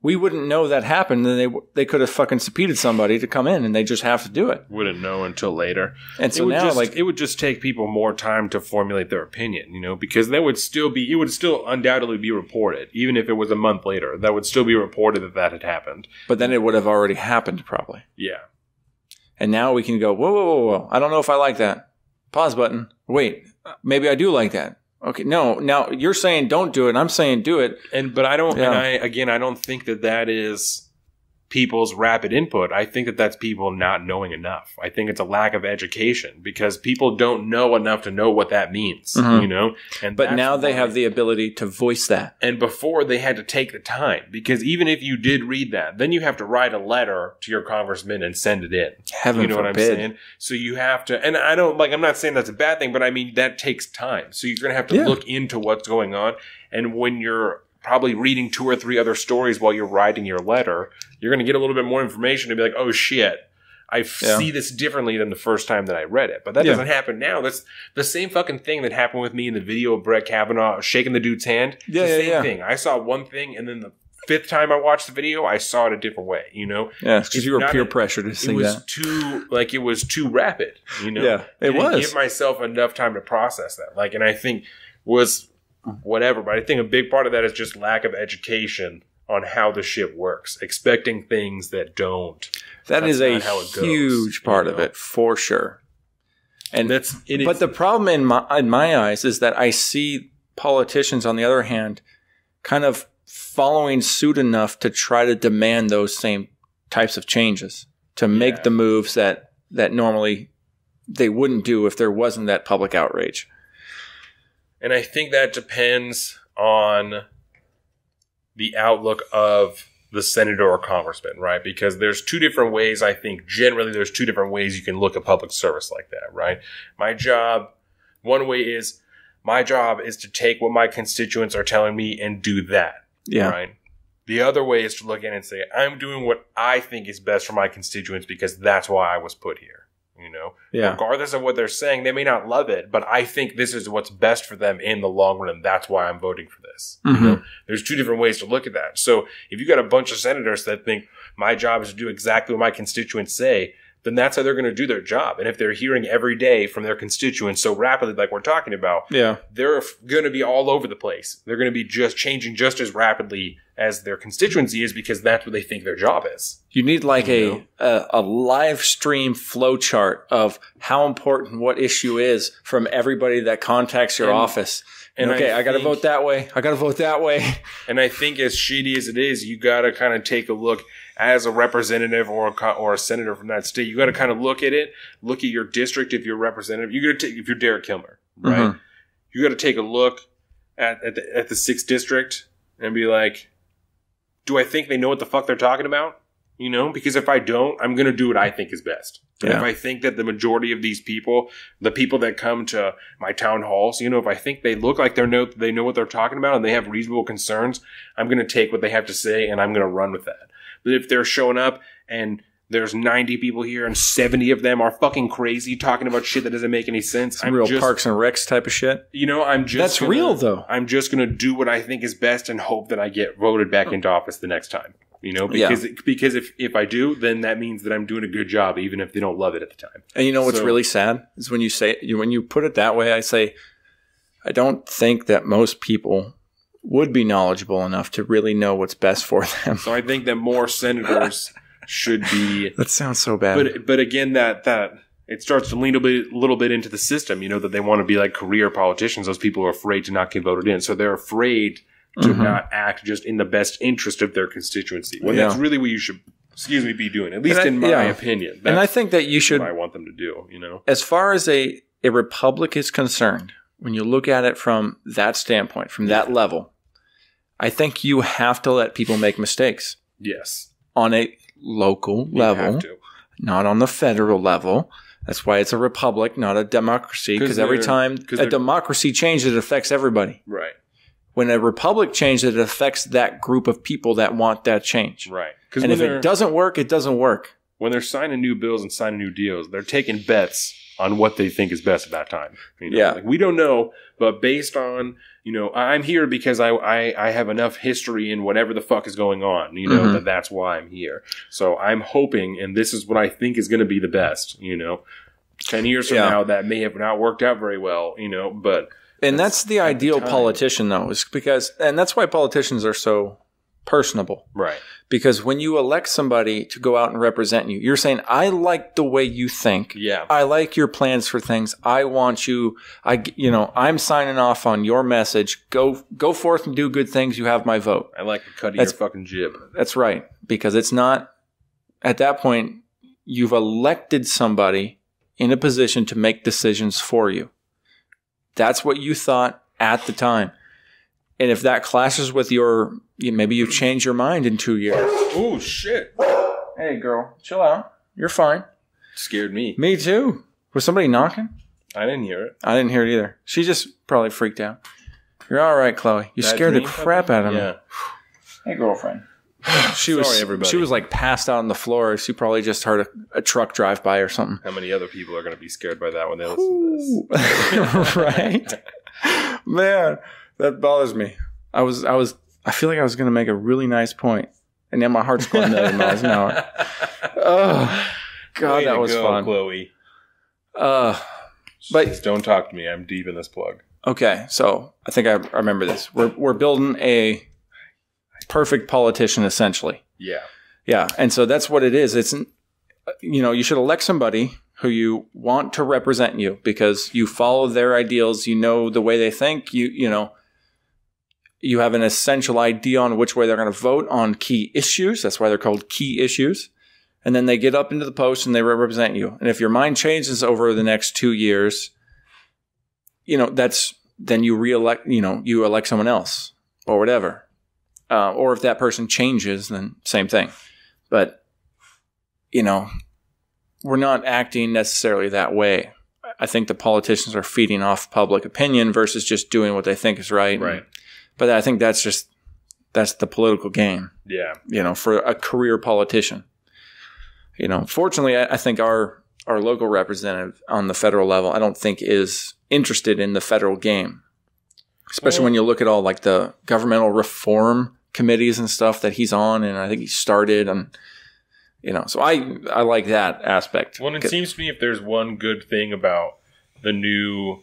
we wouldn't know that happened. And they could have fucking subpoenaed somebody to come in, and they just have to do it. Wouldn't know until later. And so it would just take people more time to formulate their opinion, because it would still undoubtedly be reported, even if it was a month later. That would still be reported that had happened. But then it would have already happened, probably. Yeah. And now we can go, whoa. I don't know if I like that. Pause button. Wait, maybe I do like that. Okay, no. Now you're saying don't do it, and I'm saying do it. But I don't. Yeah. And I don't think that is people's rapid input. I think that that's people not knowing enough. I think it's a lack of education because people don't know enough to know what that means, you know? But now they have the ability to voice that. And before they had to take the time because even if you did read that, then you have to write a letter to your congressman and send it in. Heaven you know forbid. what I'm saying? So you have to, and I don't I'm not saying that's a bad thing, but I mean, that takes time. So you're going to have to look into what's going on. And when you're probably reading 2 or 3 other stories while you're writing your letter, you're going to get a little bit more information to be like, oh shit, I see this differently than the first time that I read it. But that doesn't happen now. That's the same fucking thing that happened with me in the video of Brett Kavanaugh shaking the dude's hand. Yeah, the same thing. I saw one thing and then the 5th time I watched the video, I saw it a different way, you know? Yeah, because you were peer pressure to see that. It was too rapid, you know? Yeah, I didn't give myself enough time to process that. And I think was whatever, but I think a big part of that is just lack of education on how the shit works, expecting things that don't. That is a huge part of it, for sure. And but the problem in my eyes is that I see politicians, on the other hand, kind of following suit enough to try to demand those same types of changes, to make the moves that normally they wouldn't do if there wasn't that public outrage. And I think that depends on the outlook of the senator or congressman, right? Because there's 2 different ways, I think, generally there's 2 different ways you can look at public service like that, right? One way is, my job is to take what my constituents are telling me and do that, right? The other way is to look at it and say, I'm doing what I think is best for my constituents because that's why I was put here. You know, regardless of what they're saying, they may not love it, but I think this is what's best for them in the long run, and that's why I'm voting for this. You know? There's 2 different ways to look at that. So if you got a bunch of senators that think my job is to do exactly what my constituents say, then that's how they're going to do their job. And if they're hearing every day from their constituents so rapidly, like we're talking about, they're going to be all over the place. They're going to be just changing just as rapidly as their constituency is because that's what they think their job is. You need a live stream flow chart of how important what issue is from everybody that contacts your office. And I got to vote that way. I got to vote that way. And I think as shitty as it is, you got to kind of take a look as a representative or a senator from that state. You got to kind of look at it, look at your district if you're a representative. You got to take, if you're Derek Kilmer, right? You got to take a look at the 6th district and be like, do I think they know what the fuck they're talking about? You know, because if I don't, I'm going to do what I think is best. And if I think that the majority of these people, the people that come to my town halls, you know, if I think they look like they know what they're talking about and they have reasonable concerns, I'm going to take what they have to say and I'm going to run with that. But if they're showing up and there's 90 people here and 70 of them are fucking crazy talking about shit that doesn't make any sense. Some real Parks and Recs type of shit. You know, that's real though. I'm just going to do what I think is best and hope that I get voted back into office the next time. You know, because if I do, then that means that I'm doing a good job, even if they don't love it at the time. And you know what's really sad is when you put it that way, I say, I don't think that most people would be knowledgeable enough to really know what's best for them. So I think that more senators should be. That sounds so bad. But again, that it starts to lean a little bit into the system. You know, that they want to be like career politicians. Those people are afraid to not get voted in, so they're afraid to not act just in the best interest of their constituency. When that's really what you should, be doing. At least in my opinion. And I think that you should. What I want them to do. You know, as far as a republic is concerned, when you look at it from that standpoint, from that level, I think you have to let people make mistakes. Yes. On a local level, not on the federal level. That's why it's a republic, not a democracy. Because every time a democracy changes, it affects everybody. Right. When a republic changes, it affects that group of people that want that change. Right. And if it doesn't work, it doesn't work. When they're signing new bills and signing new deals, they're taking bets on what they think is best at that time. You know? Like, we don't know, but based on, you know, I'm here because I have enough history in whatever the fuck is going on, you know, that's why I'm here. So I'm hoping, and this is what I think is going to be the best, you know. 10 years from now, that may have not worked out very well, you know, but... And that's the ideal politician, though, is because, and that's why politicians are so personable. Right. Because when you elect somebody to go out and represent you, you're saying, I like the way you think. Yeah. I like your plans for things. I want you, I'm signing off on your message. Go forth and do good things. You have my vote. I like the cut of your fucking jib. That's right. Because it's not at that point, you've elected somebody in a position to make decisions for you. That's what you thought at the time. And if that clashes with maybe you've changed your mind in 2 years. Oh, shit. Hey, girl, chill out. You're fine. Scared me. Me too. Was somebody knocking? I didn't hear it. I didn't hear it either. She just probably freaked out. You're all right, Chloe. You scared the crap out of me. Yeah. Hey, girlfriend. Sorry, everybody. She was like passed out on the floor. She probably just heard a truck drive by or something. How many other people are going to be scared by that when they listen to this? Right? Man, that bothers me. I feel like I was going to make a really nice point, and now my heart's going 1,000,000 miles an hour. Oh, God, that was fun. Chloe. But don't talk to me. I'm deep in this plug. Okay, so I think I remember this. We're building a perfect politician, essentially. Yeah. Yeah, and so that's what it is. It's, you should elect somebody who you want to represent you because you follow their ideals. You know the way they think. You have an essential idea on which way they're going to vote on key issues. That's why they're called key issues. And then they get up into the post and they represent you. And if your mind changes over the next 2 years, then you reelect, you elect someone else or whatever. Or if that person changes, then same thing. But, we're not acting necessarily that way. I think the politicians are feeding off public opinion versus just doing what they think is right. Right. But I think that's the political game. Yeah. For a career politician. Fortunately, I think our local representative on the federal level, I don't think is interested in the federal game. Especially when you look at all like the governmental reform committees and stuff that he's on, and I think he started, and so I like that aspect. Well, it seems to me if there's one good thing about the new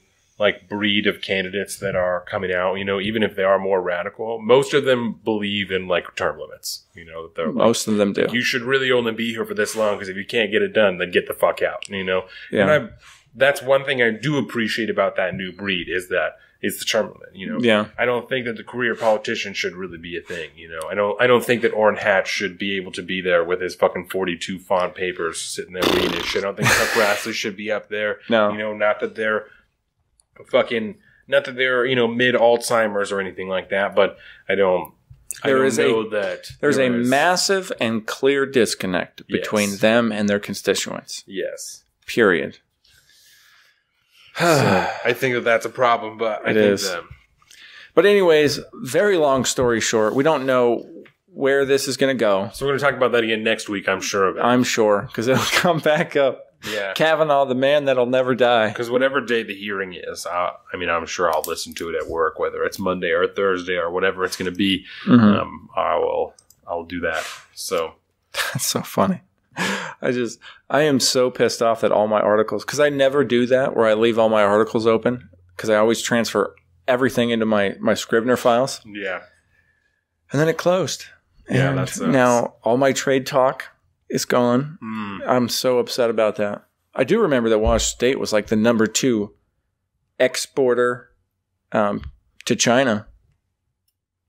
breed of candidates that are coming out, even if they are more radical, most of them believe in term limits. Most of them do. You should really only be here for this long because if you can't get it done, then get the fuck out. Yeah. And that's one thing I do appreciate about that new breed is that it's the term limit. Yeah. I don't think that the career politician should really be a thing. I don't think that Orrin Hatch should be able to be there with his fucking 42 font papers sitting there reading his shit. I don't think Chuck Grassley should be up there. No. Not that they're mid Alzheimer's or anything like that, but there's a massive and clear disconnect between them and their constituents. Yes. Period. So, I think that's a problem, but I think them. But anyways, very long story short, we don't know where this is going to go. So we're going to talk about that again next week, I'm sure of it. I'm sure, because it'll come back up. Yeah. Kavanaugh, the man that'll never die. Because whatever day the hearing is, I'm sure I'll listen to it at work, whether it's Monday or Thursday or whatever it's going to be. Mm-hmm. I'll do that. So that's so funny. I am so pissed off that all my articles, because I never do that where I leave all my articles open because I always transfer everything into my Scrivener files. Yeah. And then it closed. Yeah, and that sucks. Now all my trade talk is gone. I'm so upset about that. I do remember that Wash State was the number 2 exporter to China.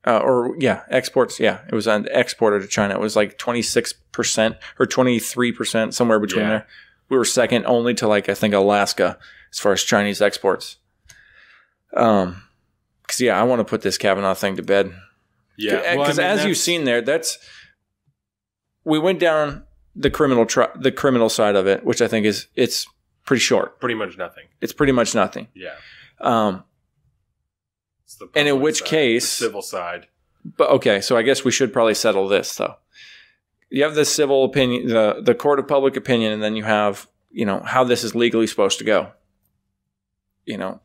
Exports. Yeah, it was an exporter to China. It was 26% or 23%, somewhere between there. We were second only to I think Alaska as far as Chinese exports. Because I want to put this Kavanaugh thing to bed. Yeah, because as you've seen there, we went down the criminal side of it, which I think it's pretty short. Pretty much nothing. It's pretty much nothing. Yeah. And in which case, the civil side. But okay, so I guess we should probably settle this though. You have the civil opinion, the court of public opinion, and then you have how this is legally supposed to go.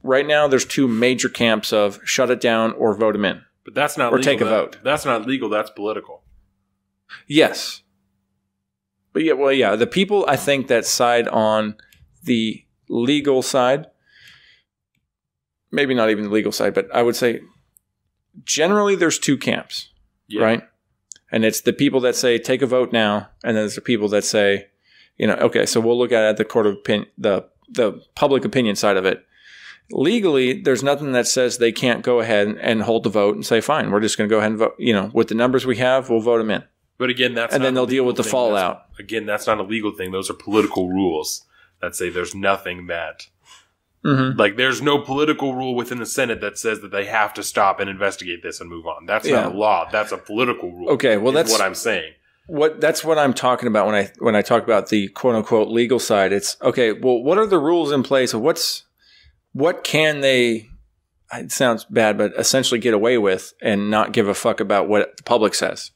Right now there's 2 major camps of shut it down or vote him in. But that's not or legal. Take a vote. That's not legal. That's political. Yes. But the people I think that side on the legal side, maybe not even the legal side, but I would say generally there's 2 camps, right? And it's the people that say take a vote now, and then there's the people that say, okay, so we'll look at the court of opinion, the public opinion side of it. Legally, there's nothing that says they can't go ahead and hold the vote and say, fine, we're just going to go ahead and vote. With the numbers we have, we'll vote them in. But again, that's and not then they'll a deal with the legal thing. fallout. That's not a legal thing. Those are political rules that say there's nothing that, like, there's no political rule within the Senate that says that they have to stop and investigate this and move on. That's not a law. That's a political rule. Okay, well, that's what I'm saying. That's what I'm talking about when I talk about the quote unquote legal side. It's okay. Well, what are the rules in place? What can they? It sounds bad, but essentially get away with and not give a fuck about what the public says.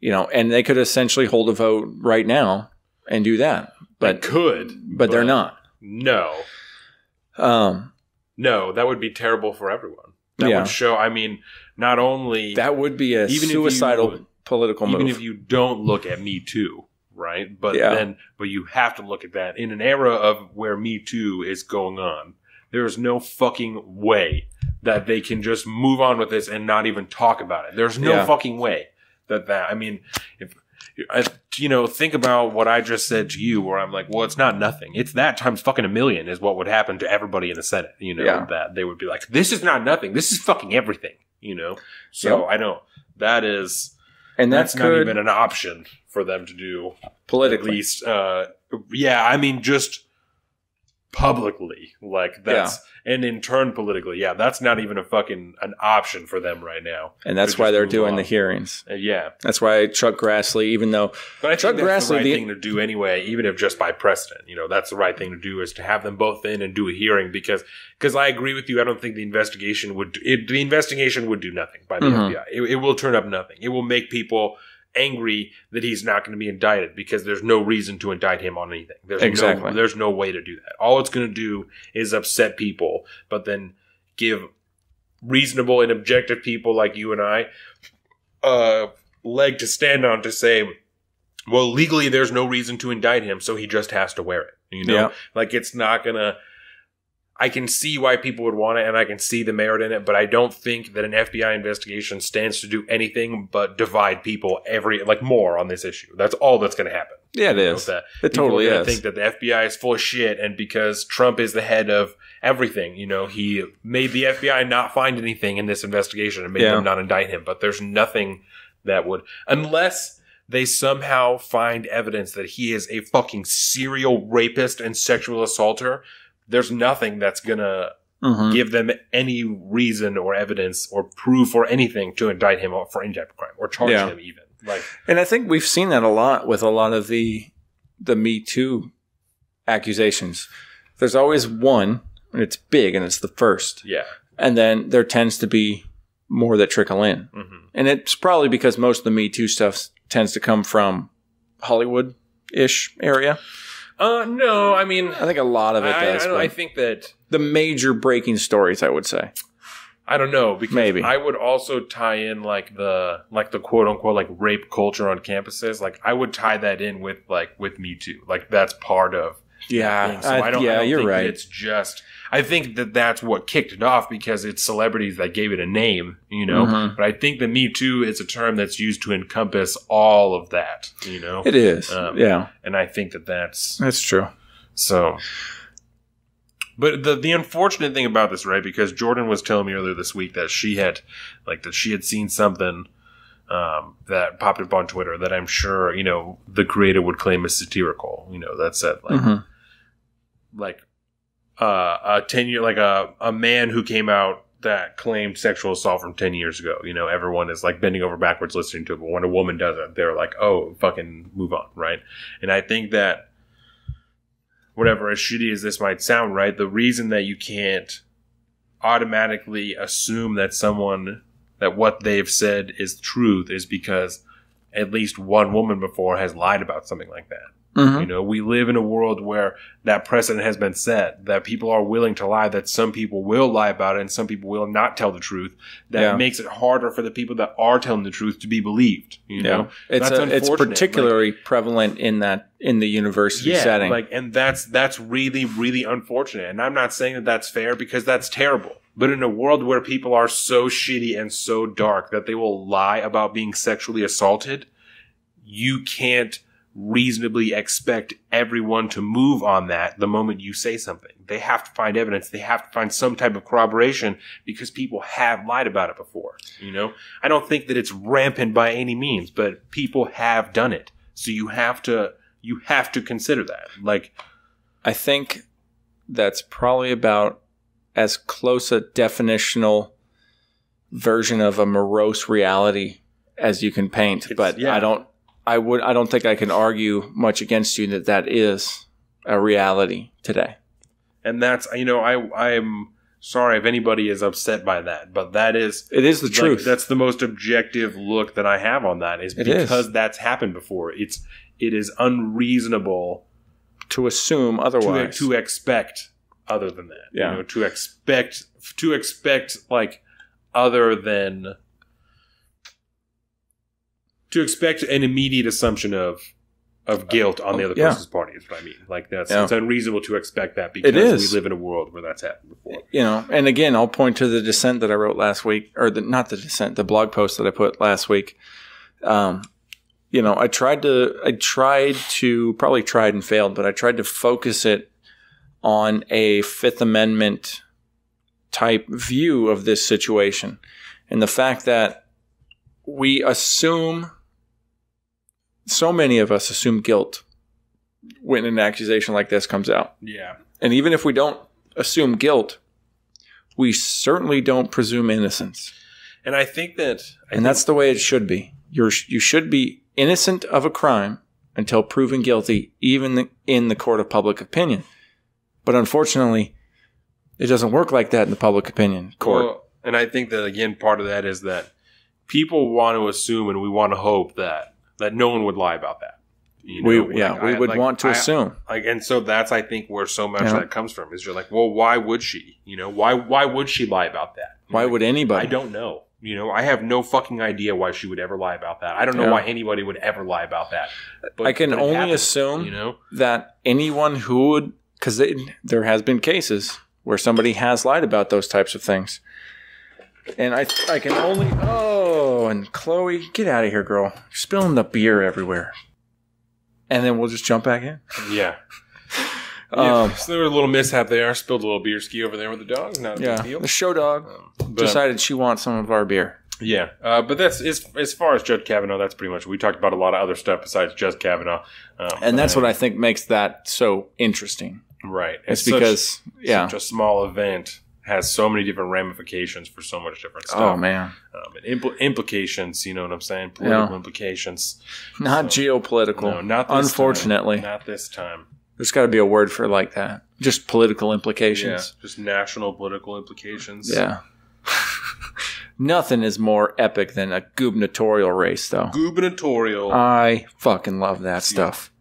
And they could essentially hold a vote right now and do that. But but they're not. No. No, that would be terrible for everyone. That would show. I mean, not only that would be a suicidal political move. Even if you don't look at Me Too, right? But but you have to look at that in an era of where Me Too is going on. There is no fucking way that they can just move on with this and not even talk about it. There's no fucking way that. I mean, if think about what I just said to you, where I'm like, well, it's not nothing. It's that times fucking a million is what would happen to everybody in the Senate. That they would be like, this is not nothing. This is fucking everything. So I know that is, and that's not even an option for them to do politically. At least, I mean, just publicly, like that's, and in turn politically, that's not even an option for them right now. And that's why they're doing the hearings. That's why Chuck Grassley, even though Chuck Grassley, that's the right thing to do anyway, even if just by precedent, that's the right thing to do, is to have them both in and do a hearing, because I agree with you. I don't think the investigation would do nothing by the FBI. It will turn up nothing. It will make people angry that he's not going to be indicted, because there's no reason to indict him on anything. There's no way to do that. All it's going to do is upset people, but then give reasonable and objective people like you and I a leg to stand on to say, well, legally there's no reason to indict him, so he just has to wear it. Like, it's not going to. I can see why people would want it, and I can see the merit in it, but I don't think that an FBI investigation stands to do anything but divide people more on this issue. That's all that's going to happen. Yeah, it is. It totally is. I think that the FBI is full of shit, and because Trump is the head of everything, he made the FBI not find anything in this investigation and made them not indict him. But there's nothing that would, unless they somehow find evidence that he is a fucking serial rapist and sexual assaulter. There's nothing that's going to give them any reason or evidence or proof or anything to indict him for any type of crime or charge him even. And I think we've seen that a lot with a lot of the Me Too accusations. There's always one, and it's big, and it's the first. Yeah. And then there tends to be more that trickle in. And it's probably because most of the Me Too stuff tends to come from Hollywood-ish area. No, I mean, I think a lot of it does. I think that the major breaking stories, I would say. I don't know, because maybe I would also tie in the quote unquote rape culture on campuses. I would tie that in with Me Too. That's part of thing. So I don't you're think right. It's just, I think that's what kicked it off, because it's celebrities that gave it a name, But I think that Me Too is a term that's used to encompass all of that, It is, and I think that's true. So, but the unfortunate thing about this, right? Because Jordan was telling me earlier this week that she had seen something that popped up on Twitter that I'm sure the creator would claim is satirical. That said a 10-year, a man who came out that claimed sexual assault from 10 years ago. Everyone is bending over backwards listening to it, but when a woman does it, they're like, oh, fucking move on, right? And I think that, whatever, as shitty as this might sound, right, the reason that you can't automatically assume that what they've said is truth is because at least one woman before has lied about something like that. We live in a world where that precedent has been set, that people are willing to lie, that some people will lie about it and some people will not tell the truth. That makes it harder for the people that are telling the truth to be believed. It's particularly prevalent in the university setting. And that's really, really unfortunate. And I'm not saying that that's fair, because that's terrible. But in a world where people are so shitty and so dark that they will lie about being sexually assaulted, you can't reasonably expect everyone to move on that the moment you say something. They have to find evidence. They have to find some type of corroboration because people have lied about it before. I don't think that it's rampant by any means, but people have done it. So you have to consider that. Like, I think that's probably about as close a definitional version of a morose reality as you can paint. But yeah. I don't think I can argue much against you that is a reality today. And that's, I'm sorry if anybody is upset by that, but it is the truth. That's the most objective look that I have on that because that's happened before. It is unreasonable to assume otherwise, to expect other than that. Yeah. To expect like other than. To expect an immediate assumption of guilt on the other person's party is what I mean. Like it's unreasonable to expect that because we live in a world where that's happened before. And again, I'll point to the dissent that I wrote last week, or the blog post that I put last week. I tried to probably tried and failed, but I tried to focus it on a Fifth Amendment type view of this situation, and the fact that we assume. So many of us assume guilt when an accusation like this comes out. Yeah. And even if we don't assume guilt, we certainly don't presume innocence. And I think that... that's the way it should be. You should be innocent of a crime until proven guilty, even in the court of public opinion. But unfortunately, it doesn't work like that in the public opinion court. Well, and I think that, again, part of that is that people want to assume and we want to hope that no one would lie about that. We would want to assume. And so that's, I think, where so much of that comes from. Is you're like, well, why would she? Why would she lie about that? Why would anybody? I don't know. I have no fucking idea why she would ever lie about that. I don't know why anybody would ever lie about that. But, I can only assume that anyone who would, because there has been cases where somebody has lied about those types of things. And I can only... Oh, and Chloe, get out of here, girl. You're spilling the beer everywhere. And then we'll just jump back in? Yeah. So there was a little mishap there. I spilled a little beer ski over there with the dog. Not a big deal. The show dog decided she wants some of our beer. Yeah. But that's as far as Judge Kavanaugh, that's pretty much... We talked about a lot of other stuff besides Judge Kavanaugh. And that's what I think makes that so interesting. Right. It's because... Such a small event... has so many different ramifications for so much different stuff. Oh, man. And implications, you know what I'm saying? Political implications. Not geopolitical. No, not this Unfortunately. Time. Not this time. There's got to be a word for it like that. Just political implications. Yeah, just national political implications. Yeah. Nothing is more epic than a gubernatorial race, though. Gubernatorial. I fucking love that stuff.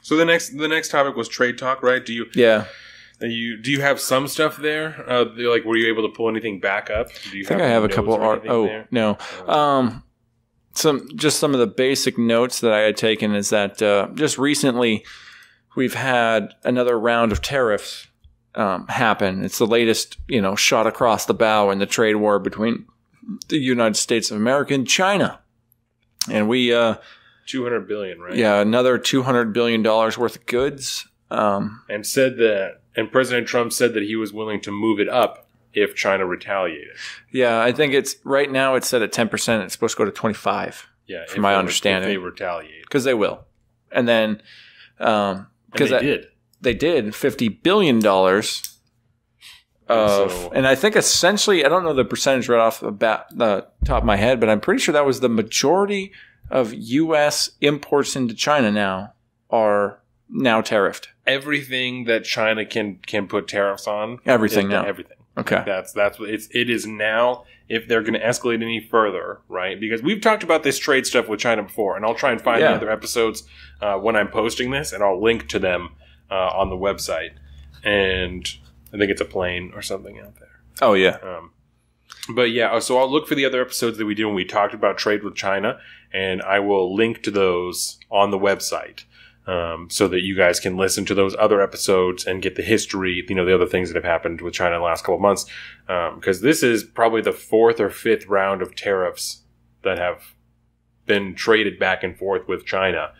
So the next topic was trade talk, right? Do you have some stuff there? Like, were you able to pull anything back up? I think I have a couple. No. Some of the basic notes that I had taken is that just recently we've had another round of tariffs happen. It's the latest, shot across the bow in the trade war between the United States of America and China, and we $200 billion, right? Yeah, another $200 billion worth of goods. And President Trump said that he was willing to move it up if China retaliated. Yeah, I think right now it's set at 10%. It's supposed to go to 25%. Yeah, from my understanding. If they retaliate. Because they will. And then... They did $50 billion and I think essentially, I don't know the percentage right off the top of my head, but I'm pretty sure that was the majority of U.S. imports into China now are now tariffed. Everything that China can put tariffs on. Everything now. Everything. Okay. That's what it is now. If they're going to escalate any further, right? Because we've talked about this trade stuff with China before, and I'll try and find the other episodes when I'm posting this, and I'll link to them on the website. And I think it's a plane or something out there. Oh, yeah. But yeah, so I'll look for the other episodes that we did when we talked about trade with China, and I will link to those on the website. So that you guys can listen to those other episodes and get the history, the other things that have happened with China in the last couple of months. Because this is probably the 4th or 5th round of tariffs that have been traded back and forth with China.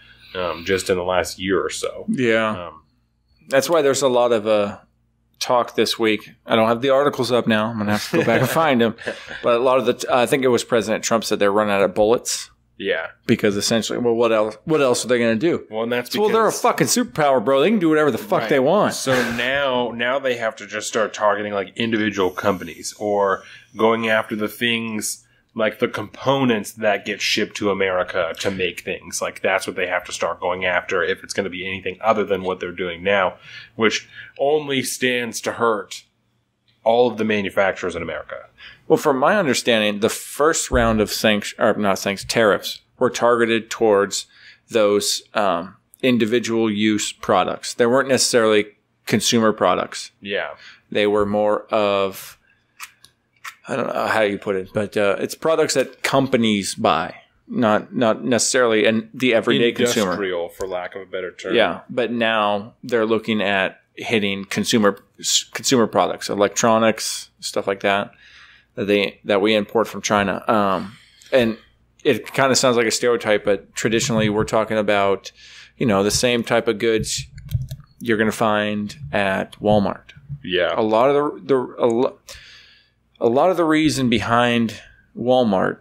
just in the last year or so. Yeah. That's why there's a lot of talk this week. I don't have the articles up now. I'm going to have to go back and find them. But a lot of I think it was President Trump said they're running out of bullets. Yeah. Because essentially, well, what else are they going to do? Well, and that's because... Well, they're a fucking superpower, bro. They can do whatever the fuck they want. So now they have to just start targeting like individual companies or going after the things like the components that get shipped to America to make things. Like that's what they have to start going after if it's going to be anything other than what they're doing now, which only stands to hurt all of the manufacturers in America. Well, from my understanding, the first round of tariffs were targeted towards those individual use products. They weren't necessarily consumer products. Yeah. They were more of, I don't know how you put it, but it's products that companies buy, not necessarily the everyday consumer. Industrial, for lack of a better term. Yeah, but now they're looking at hitting consumer products, electronics, stuff like that we import from China. And it kind of sounds like a stereotype, but traditionally we're talking about, the same type of goods you're going to find at Walmart. Yeah. A lot of the reason behind Walmart,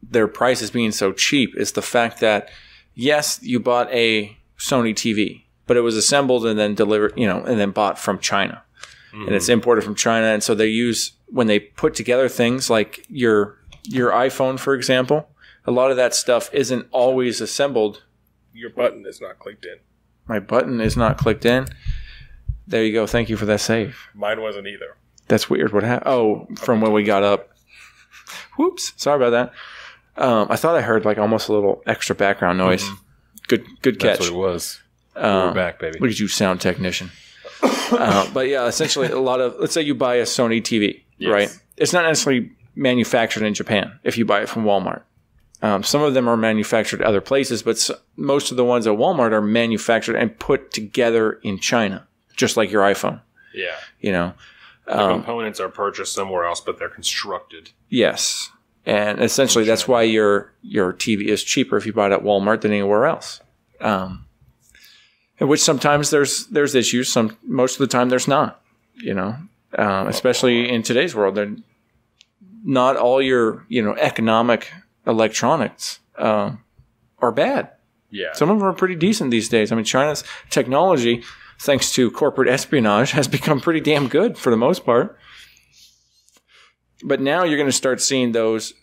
their prices being so cheap, is the fact that, yes, you bought a Sony TV, but it was assembled and then delivered, and then bought from China. Mm-hmm. And it's imported from China. And so when they put together things like your iPhone, for example, a lot of that stuff isn't always assembled. Your button is not clicked in. My button is not clicked in. There you go. Thank you for that save. Mine wasn't either. That's weird. What happened? Oh, from when we got up. Whoops. Sorry about that. I thought I heard like almost a little extra background noise. Mm-hmm. Good catch. That's what it was. We're back, baby. Look at you, sound technician. But yeah, essentially let's say you buy a Sony TV, yes. Right? It's not necessarily manufactured in Japan if you buy it from Walmart. Some of them are manufactured other places, but most of the ones at Walmart are manufactured and put together in China, just like your iPhone. Yeah. The components are purchased somewhere else, but they're constructed. Yes. And essentially that's why your TV is cheaper if you buy it at Walmart than anywhere else. In which sometimes there's issues. Most of the time there's not, especially in today's world. Not all your, economic electronics are bad. Yeah. Some of them are pretty decent these days. I mean, China's technology, thanks to corporate espionage, has become pretty damn good for the most part. But now you're going to start seeing those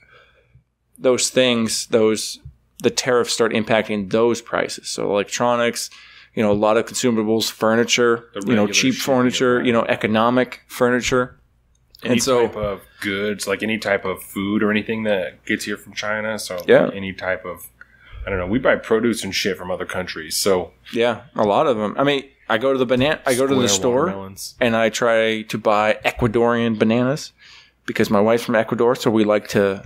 things, the tariffs start impacting those prices. So electronics, a lot of consumables, furniture, cheap furniture, economic furniture. Any type of goods, like any type of food or anything that gets here from China. So yeah. Like any type of, I don't know, we buy produce and shit from other countries. So yeah, a lot of them. I mean, I go to the store and I try to buy Ecuadorian bananas because my wife's from Ecuador. So we like to,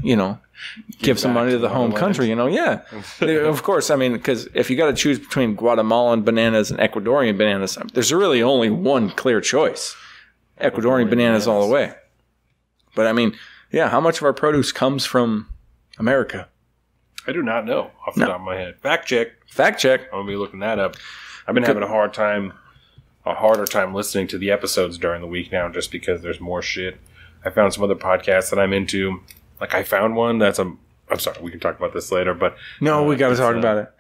give some money to the home country, Yeah, of course. I mean, because if you got to choose between Guatemalan bananas and Ecuadorian bananas, there's really only one clear choice. Ecuadorian bananas all the way. But I mean, yeah, how much of our produce comes from America? I do not know off the top of my head. Fact check. I'm going to be looking that up. I've been having a harder time listening to the episodes during the week now just because there's more shit. I found some other podcasts that I'm into. Like I found one I'm sorry, we can talk about this later, but... No, we got to talk about it.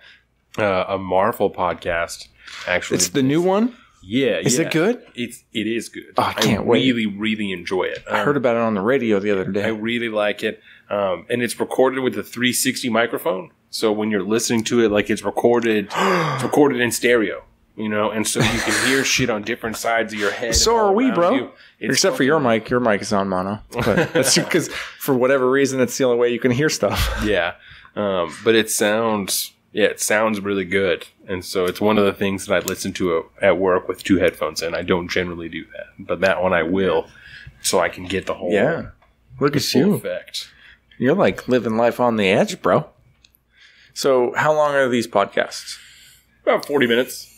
A Marvel podcast, actually. It's the new one? Yeah. Is it good? It is good. Oh, I can't wait. Really, really enjoy it. I heard about it on the radio the other day. I really like it. And it's recorded with a 360 microphone. So when you're listening to it, like it's recorded in stereo, and so you can hear shit on different sides of your head. So are we, bro. Except for your mic. Your mic is on mono. But that's because for whatever reason, that's the only way you can hear stuff. Yeah. But it sounds really good. And so it's one of the things that I listen to at work with two headphones in. I don't generally do that. But that one I will, so I can get the whole Look at you. Effect. You're like living life on the edge, bro. So how long are these podcasts? About 40 minutes.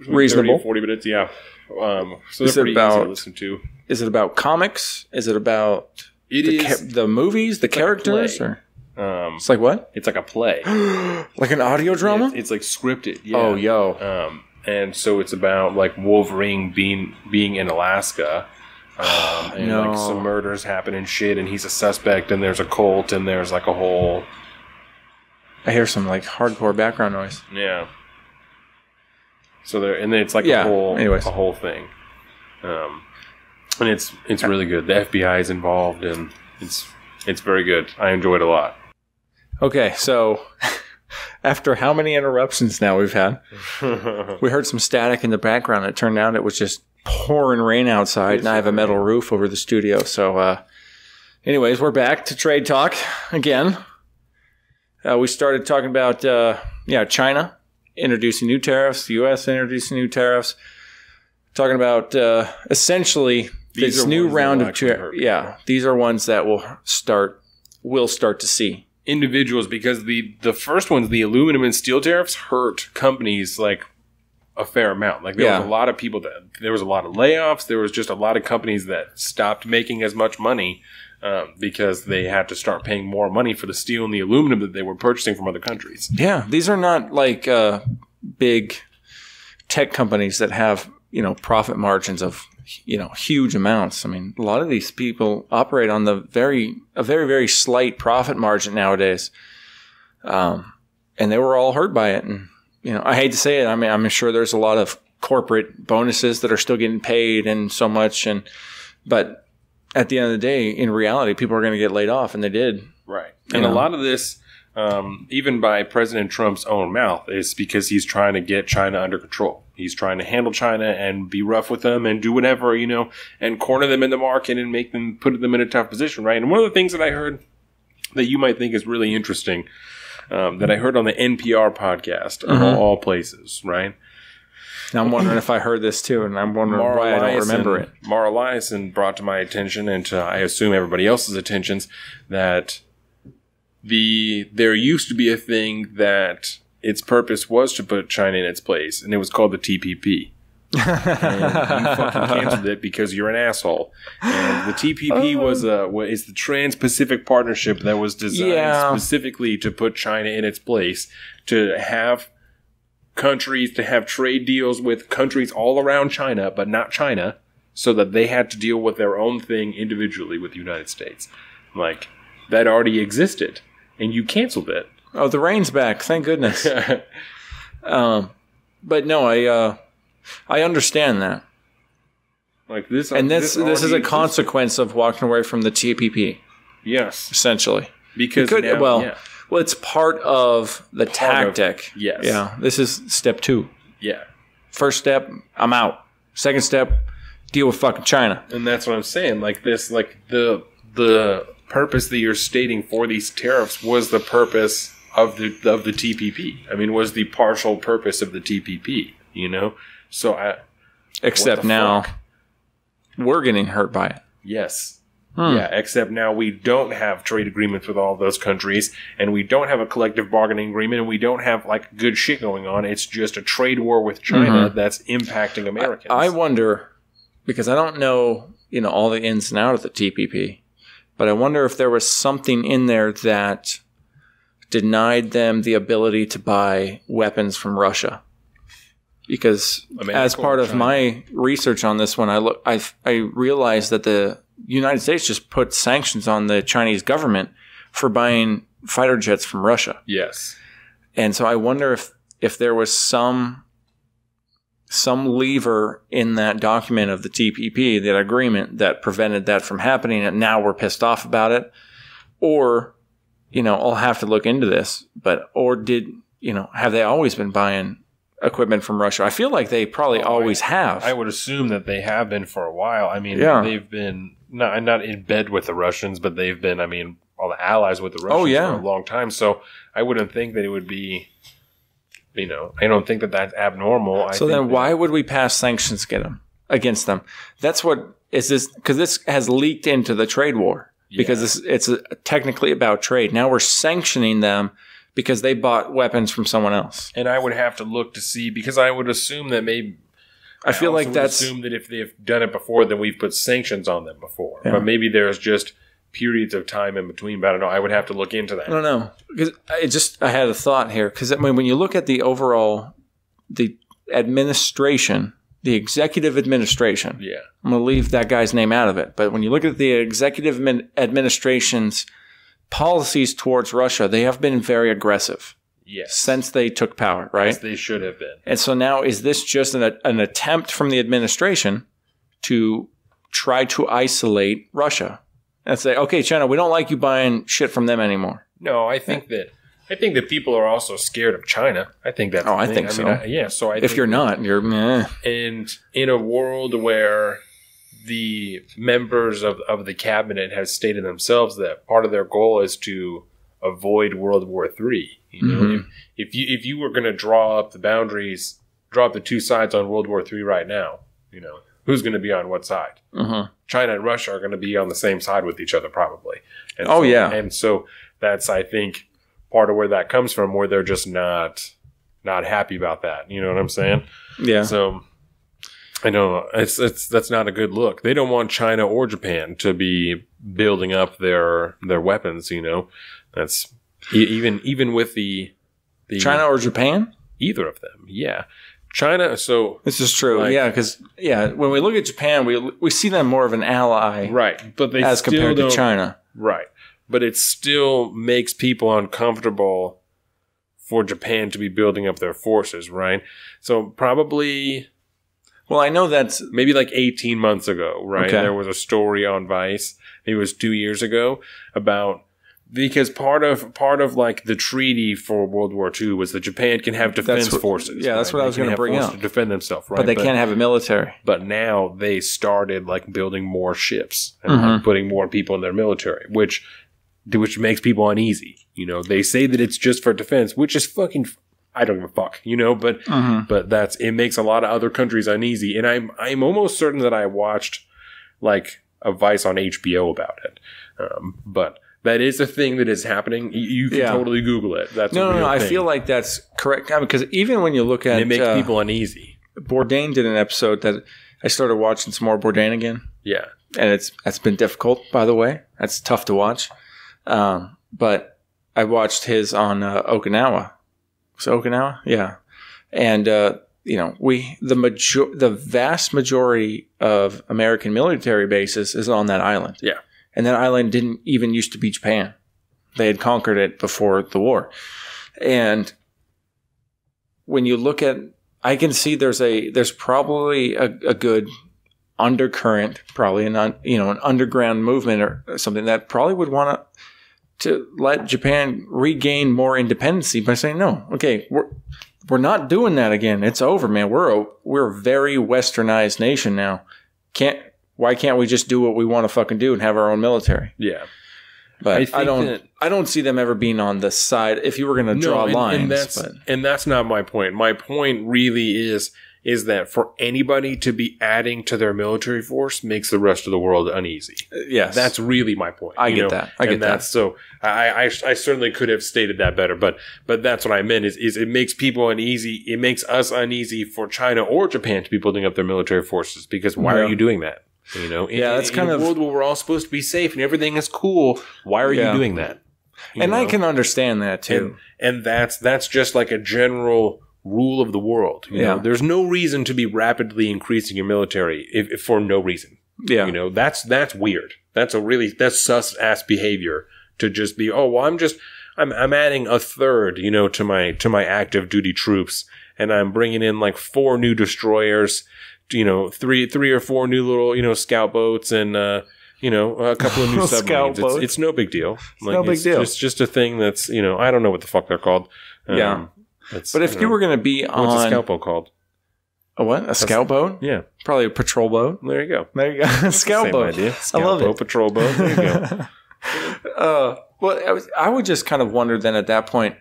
Reasonable. 30, 40 minutes, yeah. So they're pretty easy to listen to. Is it about comics? Is it about the movies, the characters? Or? It's like what? It's like a play. Like an audio drama? It's like scripted. Yeah. Oh, yo. And so it's about like Wolverine being in Alaska. And like some murders happen and shit, and he's a suspect, and there's a cult, and there's like a whole... I hear some like hardcore background noise. Yeah. So there, and then it's like a whole thing. And it's really good. The FBI is involved, and it's very good. I enjoy it a lot. Okay, so after how many interruptions now we've had, we heard some static in the background. It turned out it was just pouring rain outside, and I have a metal roof over the studio. So, anyways, we're back to Trade Talk again. We started talking about, China introducing new tariffs, the U.S. introducing new tariffs, talking about essentially this new round of tariffs. Yeah, these are ones that we'll start to see. Individuals, because the first ones, the aluminum and steel tariffs, hurt companies like a fair amount. Like there was a lot of people there was a lot of layoffs. There was just a lot of companies that stopped making as much money because they had to start paying more money for the steel and the aluminum that they were purchasing from other countries. Yeah, these are not like big tech companies that have profit margins of huge amounts. I mean, a lot of these people operate on a very, very slight profit margin nowadays. And they were all hurt by it. And, I hate to say it. I mean, I'm sure there's a lot of corporate bonuses that are still getting paid and so much. But at the end of the day, in reality, people are going to get laid off, and they did. Right. And a lot of this, even by President Trump's own mouth, is because he's trying to get China under control. He's trying to handle China and be rough with them and do whatever, and corner them in the market and put them in a tough position, right? And one of the things that I heard that you might think is really interesting, that I heard on the NPR podcast, of all places, right? Now I'm wondering if I heard this too, and I'm wondering why I don't remember it. Mara Liasson brought to my attention, and to, I assume, everybody else's attentions, that there used to be a thing that its purpose was to put China in its place, and it was called the TPP. And you fucking canceled it because you're an asshole. And the TPP is the Trans-Pacific Partnership that was designed specifically to put China in its place, to have countries, to have trade deals with countries all around China, but not China, so that they had to deal with their own thing individually with the United States. Like, that already existed, and you canceled it. Oh, the rain's back. Thank goodness. But no, I understand that. Like this, and this is a consequence of walking away from the TPP. Yes, essentially, because well, it's part of the tactic. Yes, yeah. This is step 2. Yeah. First step, I'm out. Second step, deal with fucking China. And that's what I'm saying. Like this, like the purpose that you're stating for these tariffs was the purpose of the TPP. I mean, was the partial purpose of the TPP. So except now we're getting hurt by it. Yes. Yeah, except now we don't have trade agreements with all those countries, and we don't have a collective bargaining agreement, and we don't have like good shit going on. It's just a trade war with China that's impacting Americans. I wonder, because I don't know, all the ins and outs of the TPP, but I wonder if there was something in there that denied them the ability to buy weapons from Russia. Because as part of my research on this one, I realized that the United States just put sanctions on the Chinese government for buying fighter jets from Russia. Yes. And so I wonder if there was some lever in that document of the TPP, that agreement, that prevented that from happening, and now we're pissed off about it. Or, I'll have to look into this, have they always been buying equipment from Russia? I feel like they probably always have. I would assume that they have been for a while. I mean, they've been not in bed with the Russians, but they've been, all the allies with the Russians for a long time. So I wouldn't think that it would be, I don't think that that's abnormal. So then why would we pass sanctions against them? That's what is this, because this has leaked into the trade war, because it's technically about trade. Now we're sanctioning them because they bought weapons from someone else. And I would have to look to see, because I would assume that maybe... I assume that if they've done it before, then we've put sanctions on them before. Yeah. But maybe there's just periods of time in between, but I don't know. I would have to look into that. I don't know. Because I had a thought here. Because when you look at the overall, the administration, the executive administration, Yeah. I'm going to leave that guy's name out of it. But when you look at the executive administration's policies towards Russia, they have been very aggressive. Yes. Since they took power, right? Yes, they should have been. And so now, is this just an attempt from the administration to try to isolate Russia and say, okay, China, we don't like you buying shit from them anymore? No, I think that people are also scared of China. I think that's. I think so. So if you're not, you're. Meh. And in a world where the members of the cabinet have stated themselves that part of their goal is to avoid World War III. You know, if you were going to draw up the boundaries, draw up the two sides on World War III right now, you know, who's going to be on what side? China and Russia are going to be on the same side with each other, probably. And and so that's, I think, part of where that comes from, where they're just not happy about that. You know what I'm saying? Yeah. So I know that's not a good look. They don't want China or Japan to be building up their weapons. You know, that's even with the China or Japan, either of them. Yeah, China. So this is true. Because when we look at Japan, we see them more of an ally, right? But they as compared to China, right? But it still makes people uncomfortable for Japan to be building up their forces, right? So probably. Well, I know that's maybe like 18 months ago, right? Okay. There was a story on Vice. Maybe it was 2 years ago about because part of like the treaty for World War II was that Japan can have defense forces. Yeah, that's what I was going to bring up. To defend themselves, right? But they can't have a military. But now they started like building more ships and like, putting more people in their military, which makes people uneasy. You know, they say that it's just for defense, which is fucking. I don't give a fuck, you know, but it makes a lot of other countries uneasy. And I'm almost certain that I watched like a Vice on HBO about it. But that is a thing that is happening. You can totally Google it. That's a real thing. I feel like that's correct. Because even when you look at it makes people uneasy. Bourdain did an episode that I started watching some more Bourdain again. Yeah. And that's been difficult, by the way. That's tough to watch. But I watched his on Okinawa. So Okinawa? Yeah. And, you know, the vast majority of American military bases is on that island. Yeah. And that island didn't even used to be Japan. They had conquered it before the war. And when you look at, I can see there's probably a good undercurrent, probably an underground movement or something that probably would want to let Japan regain more independency by saying, no, okay, we're not doing that again. It's over, man. We're a very westernized nation now. Why can't we just do what we want to fucking do and have our own military? Yeah. But I don't see them ever being on the side if you were going to draw lines. And that's not my point. My point really is that for anybody to be adding to their military force makes the rest of the world uneasy. Yes. That's really my point. I get that. So I certainly could have stated that better, but that's what I meant is it makes people uneasy. It makes us uneasy for China or Japan to be building up their military forces because why are you doing that? You know, that's kind of a world where we're all supposed to be safe and everything is cool. Why are you doing that? And I can understand that too. And that's just like a general rule of the world. You know, there's no reason to be rapidly increasing your military if for no reason. Yeah. You know, that's weird. That's sus ass behavior to just be, oh, well, I'm adding a third, you know, to my active duty troops and I'm bringing in like 4 new destroyers, you know, three or 4 new little, you know, scout boats and, you know, a couple of new submarines. It's no big deal. No big deal. It's just a thing that's, you know, I don't know what the fuck they're called. But if you were going to be on... What's a scout boat called? A what? A scout boat? Yeah. Probably a patrol boat. There you go. A scout boat. Idea. Scout I love boat, it. Patrol boat. There you go. Well, I would just kind of wonder then at that point,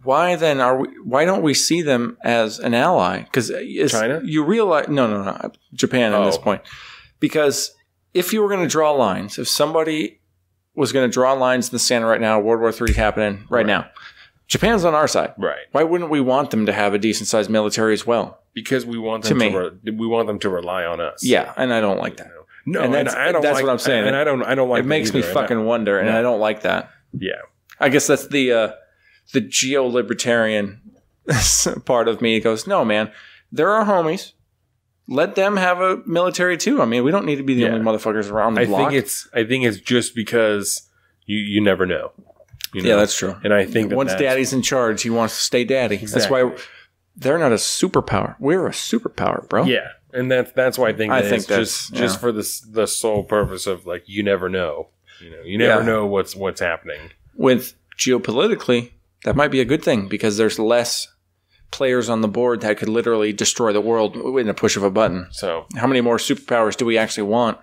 why don't we see them as an ally? Because China? You realize... No. Japan at this point. Because if you were going to draw lines, if somebody was going to draw lines in the sand right now, World War III happening right now, Japan's on our side. Right. Why wouldn't we want them to have a decent-sized military as well? Because we want them to rely on us. Yeah, and I don't like that. No, and I don't. That's like, what I'm saying. And I don't like. It makes me fucking wonder, and I don't like that. Yeah, I guess that's the geo-libertarian part of me. It goes, no, man, they're our homies. Let them have a military too. I mean, we don't need to be the only motherfuckers around the block. I think it's just because you never know. You know? Yeah, that's true. And I think once daddy's in charge, he wants to stay daddy. Exactly. That's why they're not a superpower. We're a superpower, bro. Yeah, and that's why I think that's just for the sole purpose of like you never know. You never know what's happening. With geopolitically, that might be a good thing because there's less players on the board that could literally destroy the world in a push of a button. So how many more superpowers do we actually want,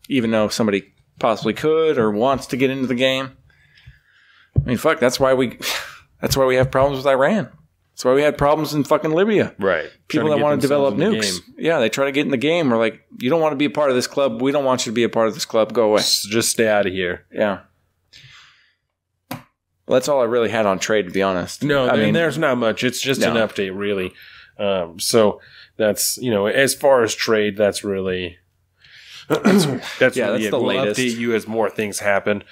even though somebody possibly could or wants to get into the game? I mean, fuck, that's why we have problems with Iran. That's why we had problems in fucking Libya. Right. People that want to develop nukes. Yeah, they try to get in the game. We're like, you don't want to be a part of this club. We don't want you to be a part of this club. Go away. Just stay out of here. Yeah. Well, that's all I really had on trade, to be honest. No, I mean, there's not much. It's just an update, really. So that's, as far as trade, that's really that's the we'll latest. Update you as more things happen.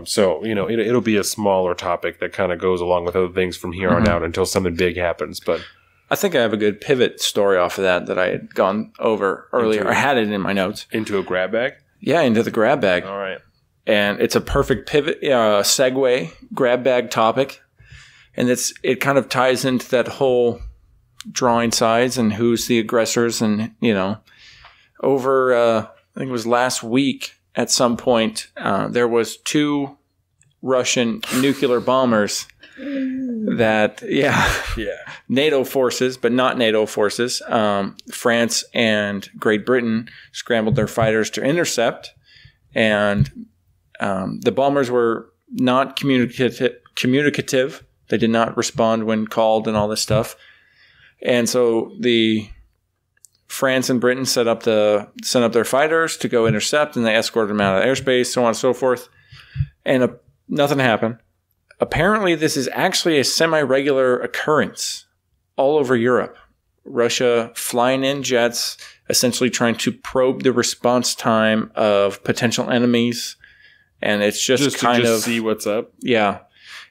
So it'll be a smaller topic that kind of goes along with other things from here on out until something big happens. But I think I have a good pivot story off of that I had gone over earlier. I had it in my notes. Into a grab bag? Yeah, into the grab bag. All right. And it's a perfect pivot, segue, grab bag topic. And it kind of ties into that whole drawing sides and who's the aggressors. And, over, I think it was last week at some point, there was 2 Russian nuclear bombers that, NATO forces, but not NATO forces. France and Great Britain scrambled their fighters to intercept. And the bombers were not communicative. They did not respond when called and all this stuff. And so the France and Britain sent up their fighters to go intercept, and they escorted them out of airspace, so on and so forth. And nothing happened. Apparently, this is actually a semi-regular occurrence all over Europe. Russia flying in jets, essentially trying to probe the response time of potential enemies. And it's just kind of see what's up. Yeah.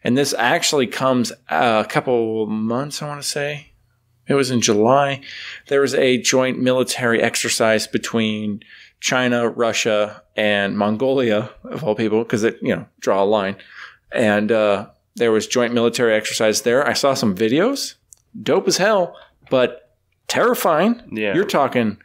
And this actually comes a couple months, I want to say. It was in July. There was a joint military exercise between China, Russia, and Mongolia, of all people, because draw a line. And there was joint military exercise there. I saw some videos. Dope as hell, but terrifying. Yeah. You're talking...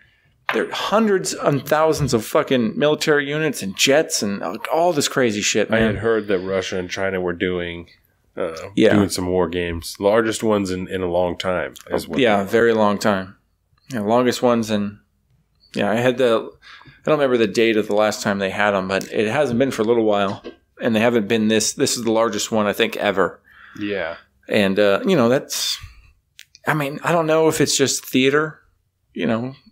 There are hundreds and thousands of fucking military units and jets and all this crazy shit, man. I had heard that Russia and China were doing some war games. Largest ones in a long time. Very long time. Longest ones I don't remember the date of the last time they had them, but it hasn't been for a little while. And they haven't been this is the largest one, I think, ever. Yeah. And, that's, I don't know if it's just theater,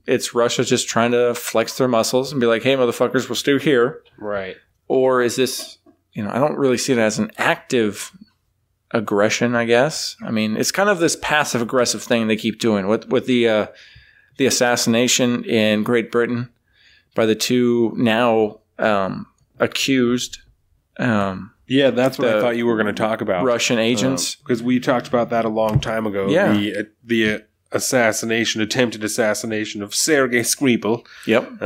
it's Russia just trying to flex their muscles and be like, hey, motherfuckers, we're still here. Right. Or is this, I don't really see it as an active aggression, I guess. It's kind of this passive aggressive thing they keep doing with the assassination in Great Britain by the 2 now accused. That's what I thought you were going to talk about. Russian agents. Because we talked about that a long time ago. Yeah. The attempted assassination of Sergei Skripal. Yep.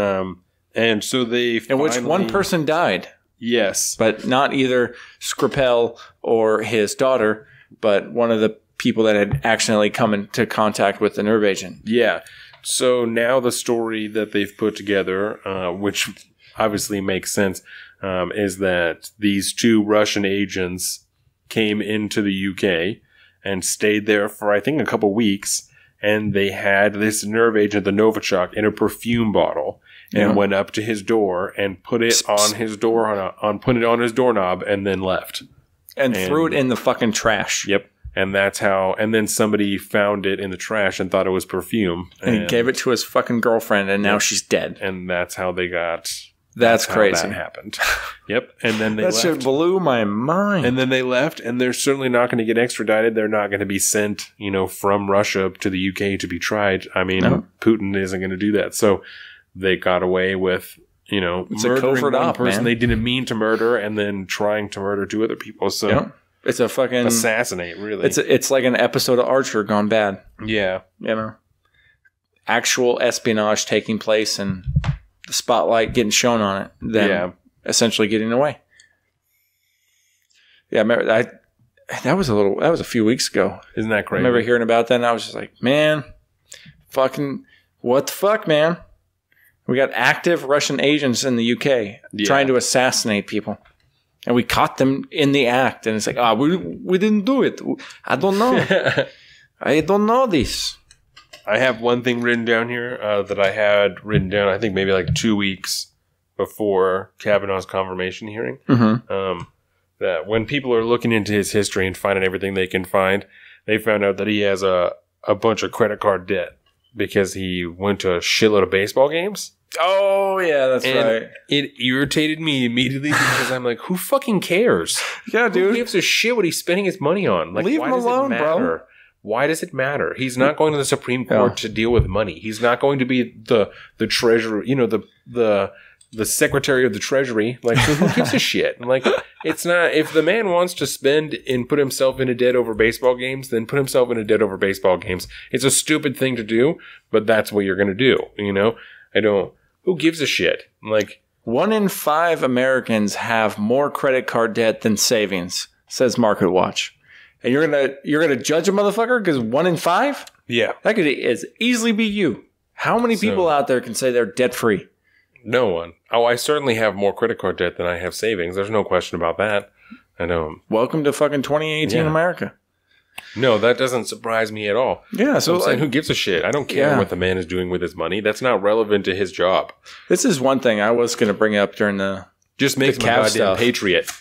And so in which one person died. Yes. But not either Skripal or his daughter, but one of the people that had accidentally come into contact with the nerve agent. Yeah. So now the story that they've put together, which obviously makes sense, is that these 2 Russian agents came into the UK and stayed there for, I think, a couple weeks. And they had this nerve agent, the Novichok, in a perfume bottle, and went up to his door and put it on his door put it on his doorknob, and then left and threw it in the fucking trash. Yep, and that's how. And then somebody found it in the trash and thought it was perfume, and he gave it to his fucking girlfriend, and now she's dead. And that's how they got. That's crazy. That happened. Yep. And then they left. That shit blew my mind. And then they left, and they're certainly not going to get extradited. They're not going to be sent, from Russia to the UK to be tried. Putin isn't going to do that. So they got away with, it's a murdering covert one op, person man. they didn't mean to murder and then trying to murder 2 other people. So Yep. It's a fucking assassinate, really. It's like an episode of Archer gone bad. Yeah. Actual espionage taking place and the spotlight getting shown on it, then essentially getting away. Yeah, I remember that was a few weeks ago. Isn't that crazy? I remember hearing about that and I was just like, man, fucking what the fuck, man? We got active Russian agents in the UK trying to assassinate people. And we caught them in the act. And it's like, we didn't do it. I don't know. I don't know this. I have one thing written down here that I had written down, I think maybe like 2 weeks before Kavanaugh's confirmation hearing. Mm-hmm. That when people are looking into his history and finding everything they can find, they found out that he has a bunch of credit card debt because he went to a shitload of baseball games. Oh, yeah, that's right. It irritated me immediately because I'm like, who fucking cares? Yeah, dude. Who gives a shit what he's spending his money on? Like, leave why him does alone, it matter? bro. Why does it matter? He's not going to the Supreme Court to deal with money. He's not going to be the treasurer, the secretary of the treasury. Like, so who gives a shit? Like, it's not, if the man wants to spend and put himself in a debt over baseball games, then put himself in a debt over baseball games. It's a stupid thing to do, but that's what you're going to do. Who gives a shit? Like, 1 in 5 Americans have more credit card debt than savings, says Market Watch. And you're gonna judge a motherfucker because 1 in 5? yeah, That could as easily be you. How many people out there can say they're debt free? no one. Oh, I certainly have more credit card debt than I have savings. There's no question about that. I know. Welcome to fucking 2018 America. No, that doesn't surprise me at all. Yeah, so I'm saying, who gives a shit? I don't care what the man is doing with his money. That's not relevant to his job. This is one thing I was going to bring up during just makes him a goddamn stuff. patriot.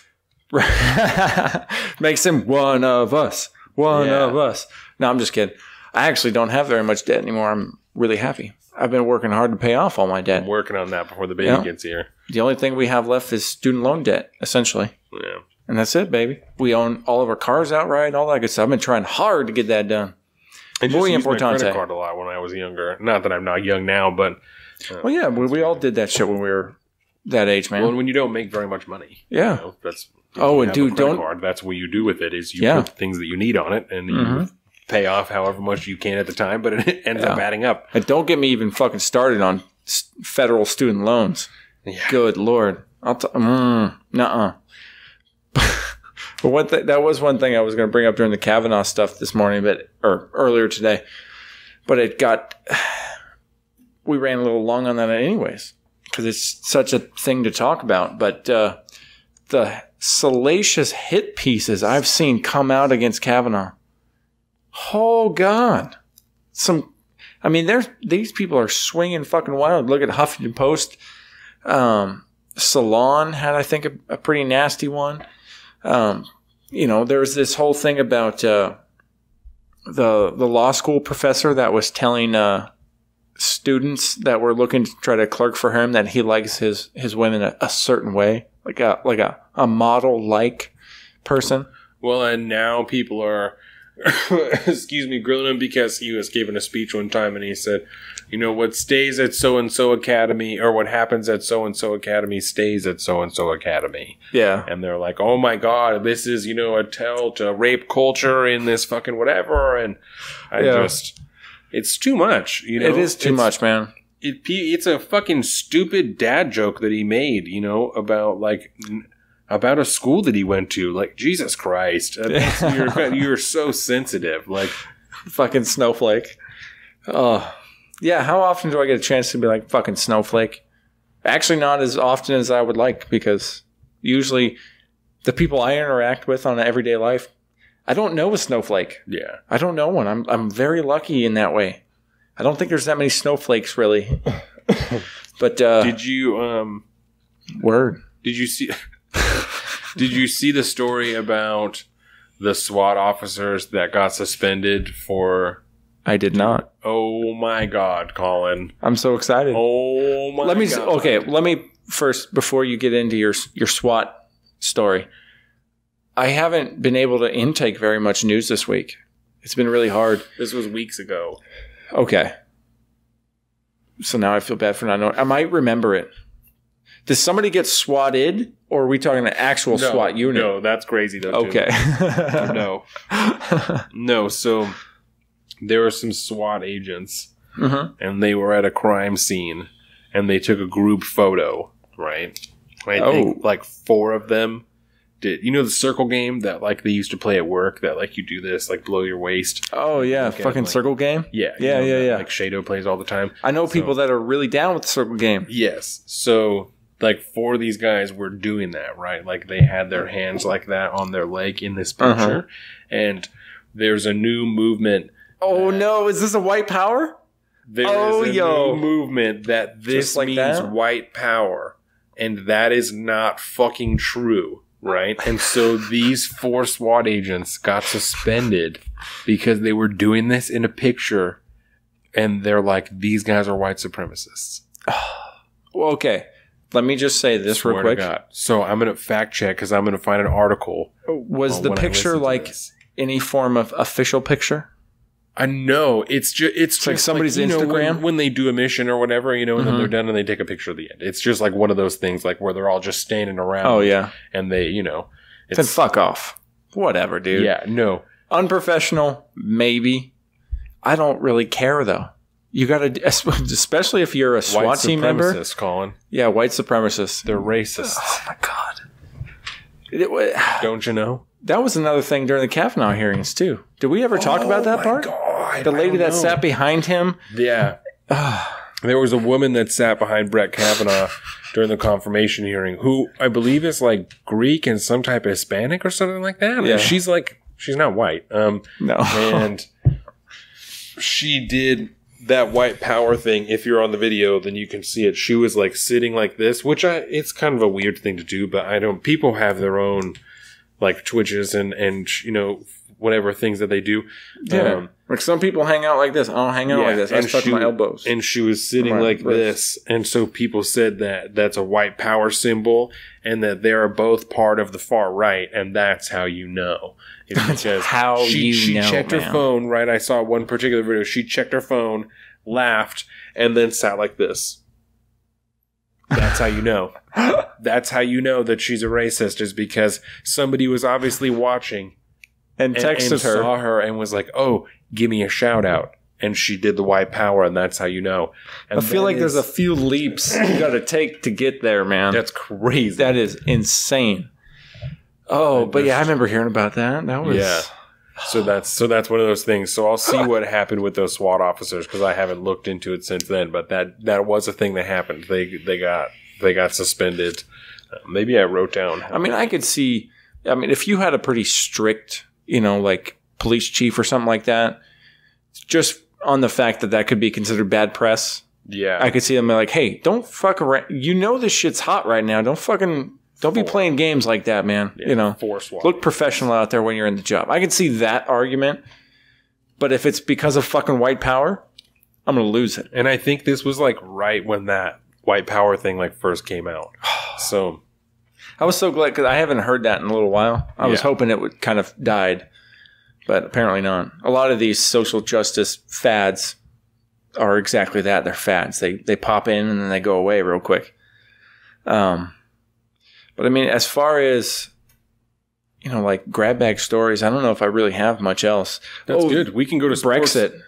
Makes him one of us. One of us. No, I'm just kidding. I actually don't have very much debt anymore. I'm really happy. I've been working hard to pay off all my debt. I'm working on that before the baby gets here. The only thing we have left is student loan debt, essentially. Yeah. And that's it, baby. We own all of our cars outright, all that good stuff. I've been trying hard to get that done. I just used my credit card a lot when I was younger. Not that I'm not young now, but... well, yeah, we all did that shit when we were that age, man. Well, when you don't make very much money. Yeah. That's... and dude, don't... card, that's what you do with it, is you put things that you need on it, and you pay off however much you can at the time, but it ends up adding up. And don't get me even fucking started on federal student loans. Yeah. Good Lord. Nuh-uh. But that was one thing I was going to bring up during the Kavanaugh stuff this morning, or earlier today. But we ran a little long on that anyways, because it's such a thing to talk about. But the salacious hit pieces I've seen come out against Kavanaugh. Oh, God. These people are swinging fucking wild. Look at Huffington Post. Salon had, I think, a pretty nasty one. There was this whole thing about the law school professor that was telling students that were looking to try to clerk for him that he likes his women a certain way, like a model-like person. Well, and now people are, grilling him because he was giving a speech one time and he said, what stays at so-and-so academy, or what happens at so-and-so academy stays at so-and-so academy. Yeah. And they're like, oh my God, this is, a tell to rape culture in this fucking whatever. And it's too much, It is too much, man. It's a fucking stupid dad joke that he made, about a school that he went to. Like, Jesus Christ. You're so sensitive. Like, fucking snowflake. Oh. Yeah, how often do I get a chance to be like, fucking snowflake? Actually, not as often as I would like, because usually the people I interact with on everyday life, I don't know a snowflake. Yeah. I don't know one. I'm very lucky in that way. I don't think there's that many snowflakes, really. But did you word? Did you see Did you see the story about the SWAT officers that got suspended for... I did not. Oh my God, Colin. I'm so excited. Oh my God. Okay, let me first, before you get into your SWAT story, I haven't been able to intake very much news this week. It's been really hard. This was weeks ago. Okay. So now I feel bad for not knowing. I might remember it. Does somebody get swatted, or are we talking an actual SWAT unit? No, that's crazy though. Okay. No. No, so there were some SWAT agents, and they were at a crime scene, and they took a group photo, right? I think like 4 of them did. You know the circle game that like they used to play at work that like you do this, like blow your waist? Oh, yeah. Fucking like, circle game? Yeah. Yeah. Like Shadow plays all the time. I know people that are really down with the circle game. Yes. So like 4 of these guys were doing that, right? Like they had their hands like that on their leg in this picture. And there's a new movement. Oh, no. Is this a white power? There is a new movement that this like means white power. And that is not fucking true, right? And so these 4 SWAT agents got suspended because they were doing this in a picture, and they're like, these guys are white supremacists. Well, okay. Let me just say this real quick. So I'm going to fact check because I'm going to find an article. Was the picture like any form of official picture? I know it's just like somebody's Instagram when they do a mission or whatever, and then they're done and they take a picture at the end. It's just like one of those things, like where they're all just standing around. Oh yeah, and they, then fuck off. Whatever, dude. Yeah, no, unprofessional. Maybe. I don't really care though. You got to, especially if you're a SWAT team member. White supremacists, Colin. Yeah, white supremacists. They're racist. Oh my god. Don't you know? That was another thing during the Kavanaugh hearings too. Did we ever talk about that part? God. The lady that sat behind him. Yeah. There was a woman that sat behind Brett Kavanaugh during the confirmation hearing who I believe is like Greek and some type of Hispanic or something like that. Yeah. And she's not white. No. And she did that white power thing. If you're on the video, then you can see it. She was like sitting like this, which it's kind of a weird thing to do, but people have their own like twitches and whatever things that they do. Yeah. Like some people hang out like this. I don't hang out like this. I touch my elbows. And she was sitting like this. And so people said that that's a white power symbol and that they're both part of the far right. And that's how you know. It's because she checked her phone, right? I saw one particular video. She checked her phone, laughed, and then sat like this. That's how you know. That's how you know that she's a racist, is because somebody was obviously watching and texted her, saw her, and was like, "Oh, give me a shout out." And she did the white power, and that's how you know. And I feel like there's a few leaps you got to take to get there, man. That's crazy. That is insane. Oh, but yeah, I remember hearing about that. That was So that's one of those things. So I'll see what happened with those SWAT officers because I haven't looked into it since then. But that was a thing that happened. They got suspended. Maybe I wrote down. I mean, I could see. I mean, if you had a pretty strict, like police chief or something like that, just on the fact that could be considered bad press. Yeah, I could see them like, hey, don't fuck around. This shit's hot right now. Don't be playing games like that, man. Yeah, look professional out there when you're in the job. I can see that argument, but if it's because of fucking white power, I'm gonna lose it. And I think this was like right when that white power thing like first came out. So I was so glad because I haven't heard that in a little while. I was hoping it would kind of died, but apparently not. A lot of these social justice fads are exactly that. They're fads. They pop in and then they go away real quick. But I mean, as far as, like grab bag stories, I don't know if I really have much else. That's good. We can go to Brexit.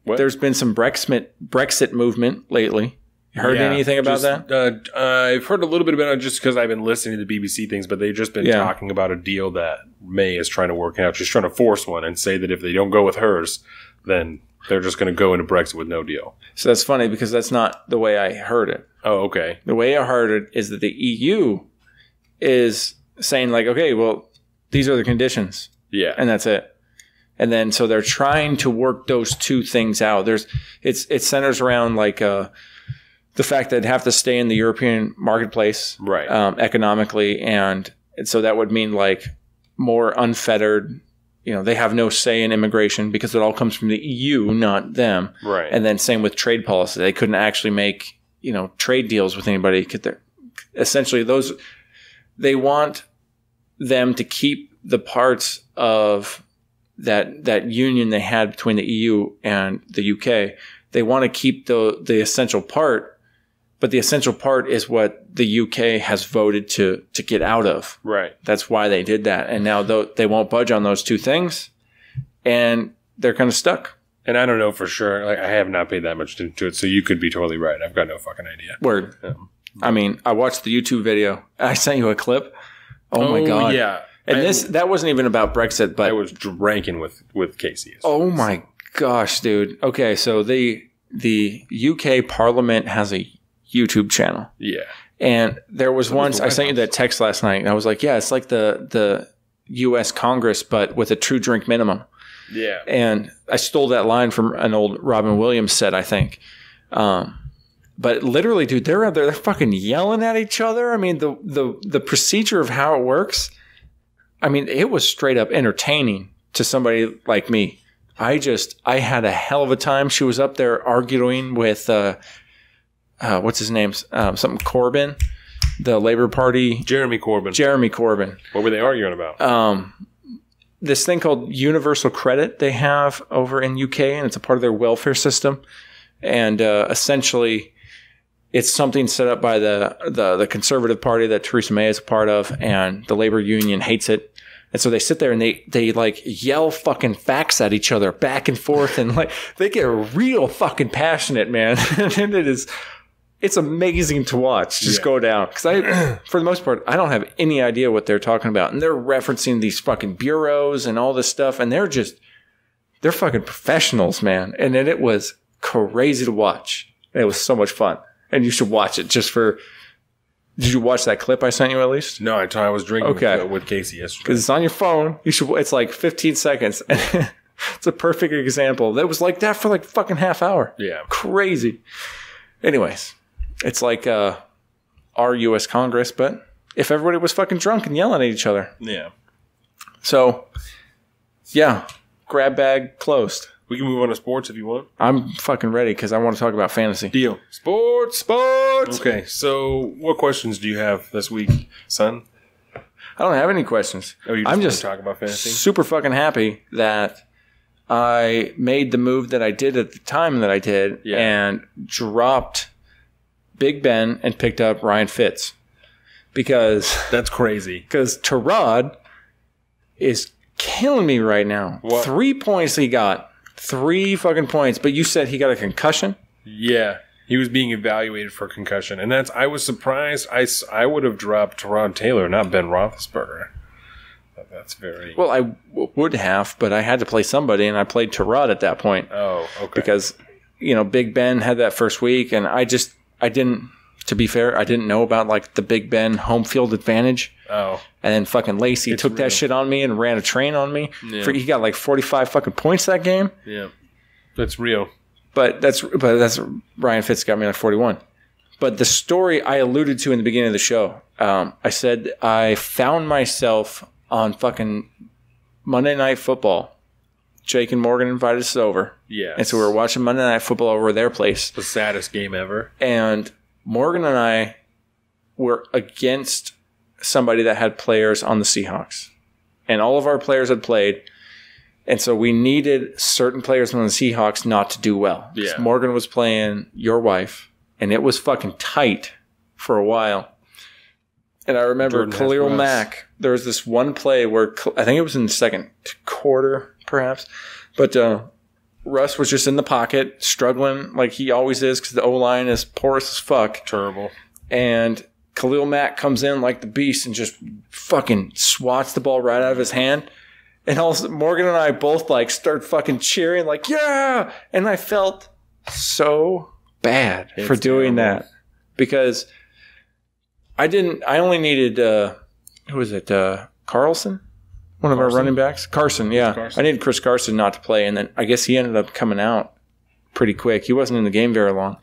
What? There's been some Brexit movement lately. You heard anything about that? I've heard a little bit about it just because I've been listening to the BBC things, but they've just been talking about a deal that May is trying to work out. She's trying to force one and say that if they don't go with hers, then they're just going to go into Brexit with no deal. So that's funny because that's not the way I heard it. Oh, okay. The way I heard it is that the EU is saying like, okay, well, these are the conditions. Yeah. And that's it. And then, so they're trying to work those two things out. It centers around like, the fact that it'd have to stay in the European marketplace, right? Economically. And so that would mean like more unfettered, they have no say in immigration because it all comes from the EU, not them. Right. And then same with trade policy. They couldn't actually make, trade deals with anybody. Essentially they want them to keep the parts of that union they had between the EU and the UK. They want to keep the essential part, But the essential part is what the UK has voted to get out of. Right. That's why they did that. And now they won't budge on those two things. And they're kind of stuck. And I don't know for sure. Like, I have not paid that much attention to it, so you could be totally right. I've got no fucking idea. Word. I mean, I watched the YouTube video. I sent you a clip. Oh my God. Yeah. And that wasn't even about Brexit, but I was drinking with Casey. Oh my gosh, dude. Okay, so the UK Parliament has a YouTube channel. Yeah. And there was once I sent you that text last night, and I was like, yeah, it's like the US Congress, but with a true drink minimum. Yeah. And I stole that line from an old Robin Williams set, I think. But literally, dude, they're out there, they're fucking yelling at each other. I mean, the procedure of how it works, I mean, it was straight up entertaining to somebody like me. I had a hell of a time. She was up there arguing with, what's his name? Something Corbyn, the Labour Party. Jeremy Corbyn. What were they arguing about? This thing called Universal Credit they have over in UK, and it's a part of their welfare system. And essentially, it's something set up by the Conservative Party that Theresa May is a part of, and the Labour Union hates it. And so they sit there and they like yell fucking facts at each other back and forth, and like they get real fucking passionate, man. And it's amazing to watch just go down. Because for the most part, I don't have any idea what they're talking about. And they're referencing these fucking bureaus and all this stuff. And they're fucking professionals, man. And then it was crazy to watch. And it was so much fun. And you should watch it just for... Did you watch that clip I sent you at least? No, I was drinking with Casey yesterday. Because it's on your phone. It's like 15 seconds. It's a perfect example. That was like that for like fucking half hour. Yeah. Crazy. Anyways, it's like our U.S. Congress, but if everybody was fucking drunk and yelling at each other. Yeah. So, yeah, grab bag closed. We can move on to sports if you want. I'm fucking ready because I want to talk about fantasy. Deal. Sports. Okay, so what questions do you have this week, son? I don't have any questions. Oh, you just want to talk about fantasy? Super fucking happy that I made the move that I did at the time that I did and dropped Big Ben and picked up Ryan Fitz. Because... That's crazy. Because Tyrod is killing me right now. What? 3 points he got. 3 fucking points. But you said he got a concussion? Yeah. He was being evaluated for concussion. And I was surprised. I would have dropped Teron Taylor, not Ben Roethlisberger. That's very... Well, I would have, but I had to play somebody, and I played Tyrod at that point. Oh, okay. Because, Big Ben had that first week, and I didn't, to be fair, I didn't know about, like, the Big Ben home field advantage. Oh. And then fucking Lacey took that shit on me and ran a train on me. Yeah. He got, like, 45 fucking points that game. Yeah. That's real. But that's Ryan Fitz got me like 41. But the story I alluded to in the beginning of the show, I said I found myself on fucking Monday Night Football. Jake and Morgan invited us over. Yeah. And so we were watching Monday Night Football over at their place. The saddest game ever. And Morgan and I were against somebody that had players on the Seahawks. And all of our players had played. And so we needed certain players on the Seahawks not to do well. Yeah. Morgan was playing your wife, and it was fucking tight for a while. And I remember Khalil Mack, there was this one play where, I think it was in the second quarter, perhaps, but Russ was just in the pocket, struggling like he always is because the O-line is porous as fuck. Terrible. And Khalil Mack comes in like the beast and just fucking swats the ball right out of his hand. And also Morgan and I both like start fucking cheering like, yeah! And I felt so bad for doing that because I only needed, who was it? Carlson? One of our running backs? Carson, yeah. Carson. I needed Chris Carson not to play. And then I guess he ended up coming out pretty quick. He wasn't in the game very long.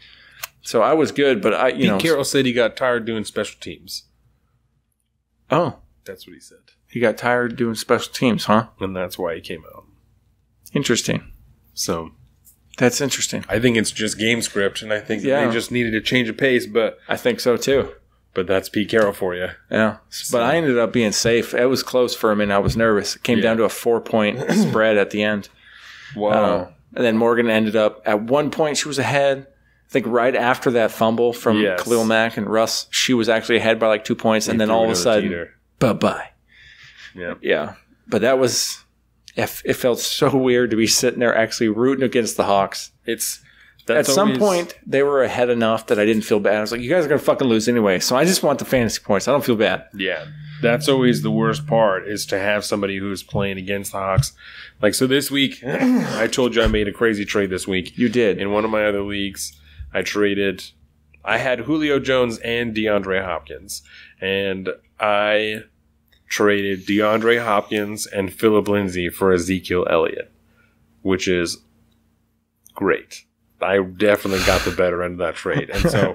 So I was good, but Pete Carroll said he got tired doing special teams. Oh. That's what he said. He got tired doing special teams, huh? And that's why he came out. Interesting. So. That's interesting. I think it's just game script, and I think they just needed a change of pace, but... I think so, too. But that's Pete Carroll for you. Yeah. So. But I ended up being safe. It was close for a minute. I was nervous. It came down to a 4-point spread at the end. Wow. And then Morgan ended up... At one point, she was ahead. think right after that fumble from Yes. Khalil Mack and Russ, she was actually ahead by like 2 points, and then all of a sudden, bye-bye. Yeah. Yeah. But that was, it felt so weird to be sitting there actually rooting against the Hawks. At some point, they were ahead enough that I didn't feel bad. I was like, you guys are going to fucking lose anyway, so I just want the fantasy points. I don't feel bad. Yeah. That's always the worst part, is to have somebody who's playing against the Hawks. Like, so this week, I told you I made a crazy trade this week. You did. In one of my other leagues, I had Julio Jones and DeAndre Hopkins. And I traded DeAndre Hopkins and Phillip Lindsay for Ezekiel Elliott, which is great. I definitely got the better end of that trade. And so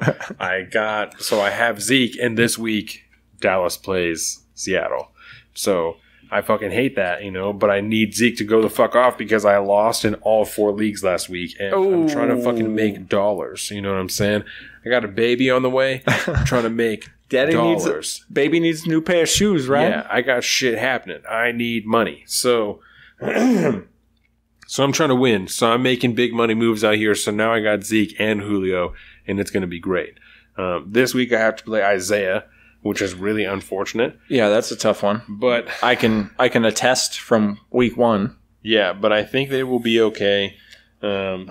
I have Zeke, and this week Dallas plays Seattle. So I fucking hate that, but I need Zeke to go the fuck off because I lost in all 4 leagues last week, and I'm trying to fucking make dollars. You know what I'm saying? I got a baby on the way. I'm trying to make dollars. Baby needs a new pair of shoes, right? Yeah, I got shit happening. I need money. So I'm trying to win. So I'm making big money moves out here. So now I got Zeke and Julio, and it's going to be great. This week I have to play Isaiah, which is really unfortunate. Yeah, that's a tough one. But I can attest from week 1. Yeah, but I think they will be okay. I'm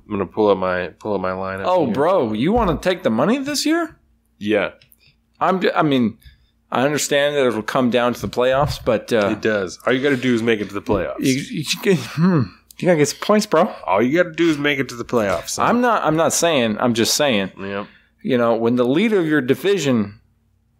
gonna pull up my lineup. Oh, here. Bro, you want to take the money this year? Yeah, I understand that it will come down to the playoffs, but it does. All you got to do is make it to the playoffs. You gotta get some points, bro. All you got to do is make it to the playoffs. So. I'm not saying. I'm just saying. Yeah. When the leader of your division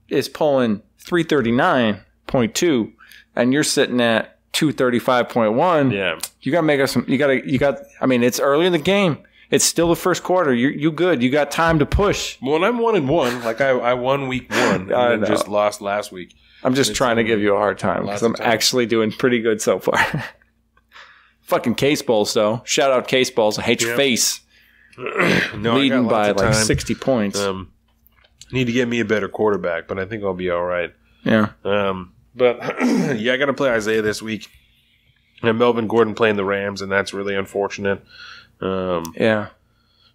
is pulling 339.2, and you're sitting at 235.1. Yeah. You gotta make us some. You got. I mean, it's early in the game. It's still the first quarter. You good. You got time to push. Well, and I'm 1-1. Like I won week 1 and then just lost last week. I'm just trying to give you a hard time because I'm actually doing pretty good so far. Fucking Case Balls, though. Shout out Case Balls. I hate your face. No, leading by like 60 points. Need to get me a better quarterback, but I think I'll be all right. Yeah. But yeah, I got to play Isaiah this week. And Melvin Gordon playing the Rams, and that's really unfortunate. Yeah.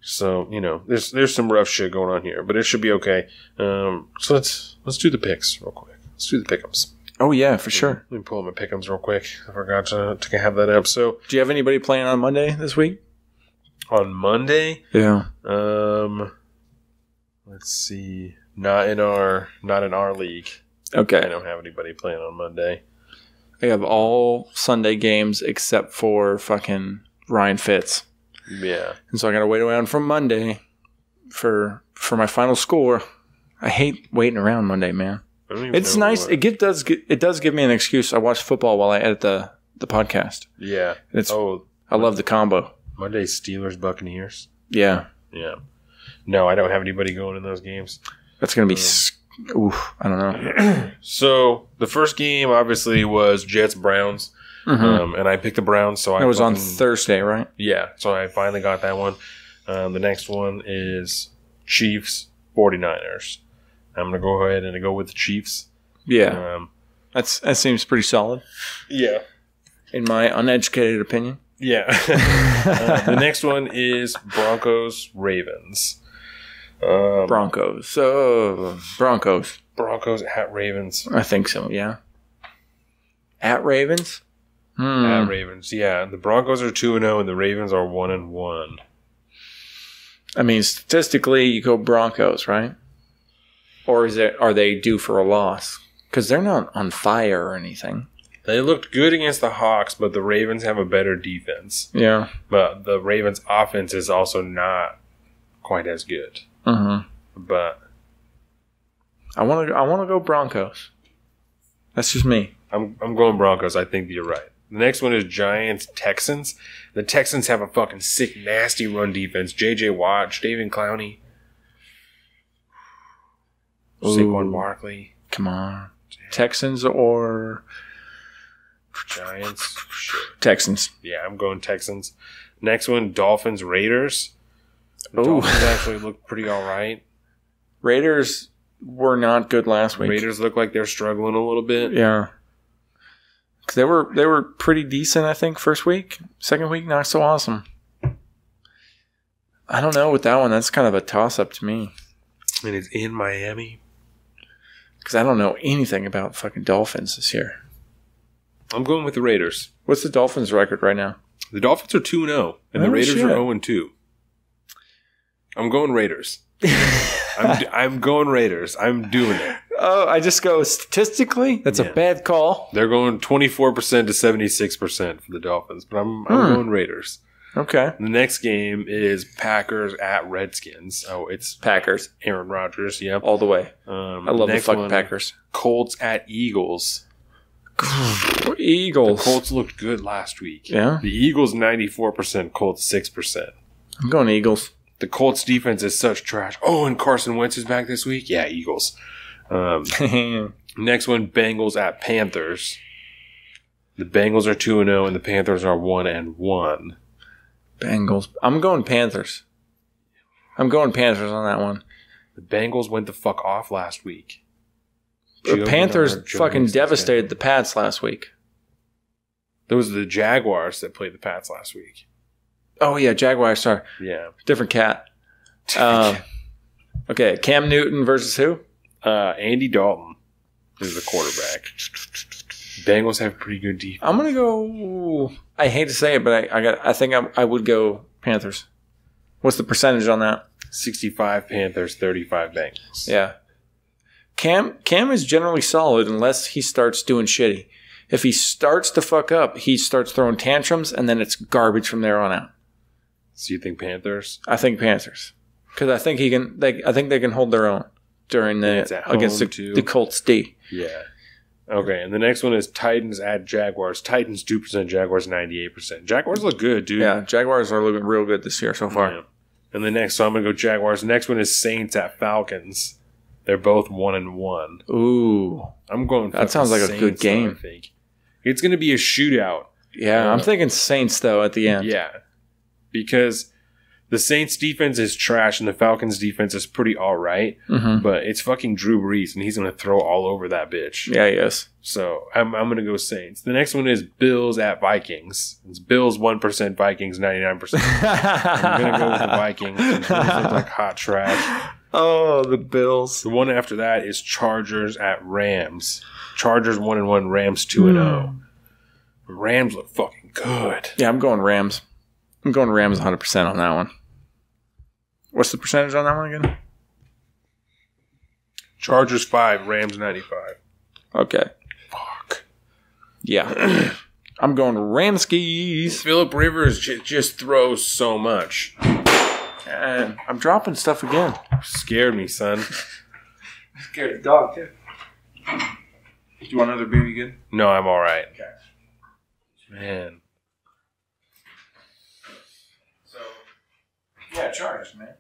So, there's some rough shit going on here, but it should be okay. So let's do the picks real quick. Let's do the pick-ems. Oh, yeah, for sure. Let me pull up my pick-ems real quick. I forgot to have that up. So, do you have anybody playing on Monday this week? On Monday? Yeah. Let's see. Not in our league. Okay. I don't have anybody playing on Monday. I have all Sunday games except for fucking Ryan Fitz. Yeah. And so I got to wait around from Monday for my final score. I hate waiting around Monday, man. It's nice. It does give me an excuse. I watch football while I edit the podcast. Yeah. I love the combo. Monday, Steelers, Buccaneers. Yeah. Yeah. No, I don't have anybody going in those games. That's going to be... I don't know. So, the first game, obviously, was Jets-Browns. Mm-hmm. And I picked the Browns. So it was on Thursday, right? Yeah. So, I finally got that one. The next one is Chiefs-49ers. I'm going to go ahead and go with the Chiefs. Yeah. That seems pretty solid. Yeah. In my uneducated opinion. Yeah. The next one is Broncos-Ravens. Broncos at Ravens. I think so, yeah. At Ravens? At Ravens, yeah. The Broncos are 2-0 and the Ravens are 1-1. I mean, statistically, you go Broncos, right? Or are they due for a loss? Because they're not on fire or anything. They looked good against the Hawks, but the Ravens have a better defense. Yeah. But the Ravens' offense is also not quite as good. Mm-hmm. But I want to go Broncos. That's just me. I'm going Broncos. I think you're right. The next one is Giants-Texans. The Texans have a fucking sick, nasty run defense. J.J. Watt, David Clowney, Saquon Barkley. Come on. Texans or Giants? Texans. Yeah, I'm going Texans. Next one, Dolphins-Raiders. The Dolphins actually look pretty all right. Raiders were not good last week. Raiders look like they're struggling a little bit. Yeah. They were pretty decent, I think, first week. Second week, not so awesome. I don't know with that one. That's kind of a toss-up to me. And it's in Miami. Because I don't know anything about fucking Dolphins this year. I'm going with the Raiders. What's the Dolphins' record right now? The Dolphins are 2-0, and the Raiders are 0-2. I'm going Raiders. I'm going Raiders. I'm doing it. Oh, I just go statistically? That's a bad call. They're going 24% to 76% for the Dolphins, but I'm going Raiders. Okay. The next game is Packers at Redskins. Oh, it's Packers. Aaron Rodgers, yep. All the way. I love the fucking Packers. Colts at Eagles. Eagles. The Colts looked good last week. Yeah. The Eagles 94%, Colts 6%. I'm going Eagles. The Colts defense is such trash. Oh, and Carson Wentz is back this week? Yeah, Eagles. Next one, Bengals at Panthers. The Bengals are 2-0 and the Panthers are 1-1. Bengals. I'm going Panthers. I'm going Panthers on that one. The Bengals went the fuck off last week. The Panthers fucking devastated the Pats last week. Those are the Jaguars that played the Pats last week. Oh, yeah, Jaguars. Sorry. Yeah. Different cat. Okay, Cam Newton versus who? Andy Dalton is the quarterback. Bengals have pretty good defense. I'm going to go... I hate to say it, but I think I would go Panthers. What's the percentage on that? 65 Panthers, 35 Bengals. Yeah. Cam is generally solid unless he starts doing shitty. If he starts to fuck up, he starts throwing tantrums, and then it's garbage from there on out. So you think Panthers? I think Panthers, because I think I think they can hold their own during against the Colts D. Yeah. Okay, and the next one is Titans at Jaguars. Titans 2%, Jaguars 98%. Jaguars look good, dude. Yeah, Jaguars are looking real good this year so far. Yeah. And the next, so I'm going to go Jaguars. The next one is Saints at Falcons. They're both 1-1. Ooh. I'm going that sounds like a good game. I think. It's going to be a shootout. Yeah, I'm thinking Saints, though, at the end. Yeah, because the Saints defense is trash and the Falcons defense is pretty all right, but it's fucking Drew Brees, and he's going to throw all over that bitch. Yeah, he is. So I'm going to go Saints. The next one is Bills at Vikings. It's Bills 1%, Vikings 99%. I'm going to go with the Vikings. The Bills look like hot trash. Oh, the Bills. The one after that is Chargers at Rams. Chargers 1-1, Rams 2-0. Rams look fucking good. Yeah, I'm going Rams. I'm going Rams 100% on that one. What's the percentage on that one again? Chargers 5, Rams 95. Okay. Fuck. Yeah. I'm going Ramskis. Phillip Rivers just throws so much. And I'm dropping stuff again. Scared me, son. Scared the dog, too. Do you want another beer? You good? No, I'm all right. Okay. Man. So, yeah, Chargers, man.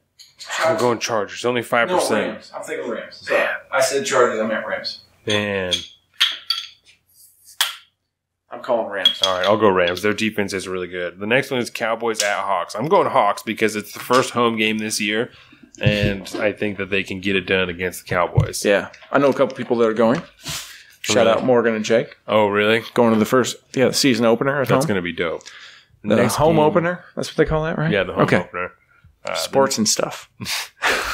I'm going Chargers. Only 5%. No, Rams. I'm thinking Rams. Sorry. I said Chargers. I meant Rams. Man. I'm calling Rams. All right, I'll go Rams. Their defense is really good. The next one is Cowboys at Hawks. I'm going Hawks because it's the first home game this year, and I think that they can get it done against the Cowboys. Yeah. I know a couple people that are going. Shout out Morgan and Jake. Oh, really? Going to the season opener at home. That's going to be dope. The home opener? That's what they call that, right? Yeah, the home opener. Sports and stuff.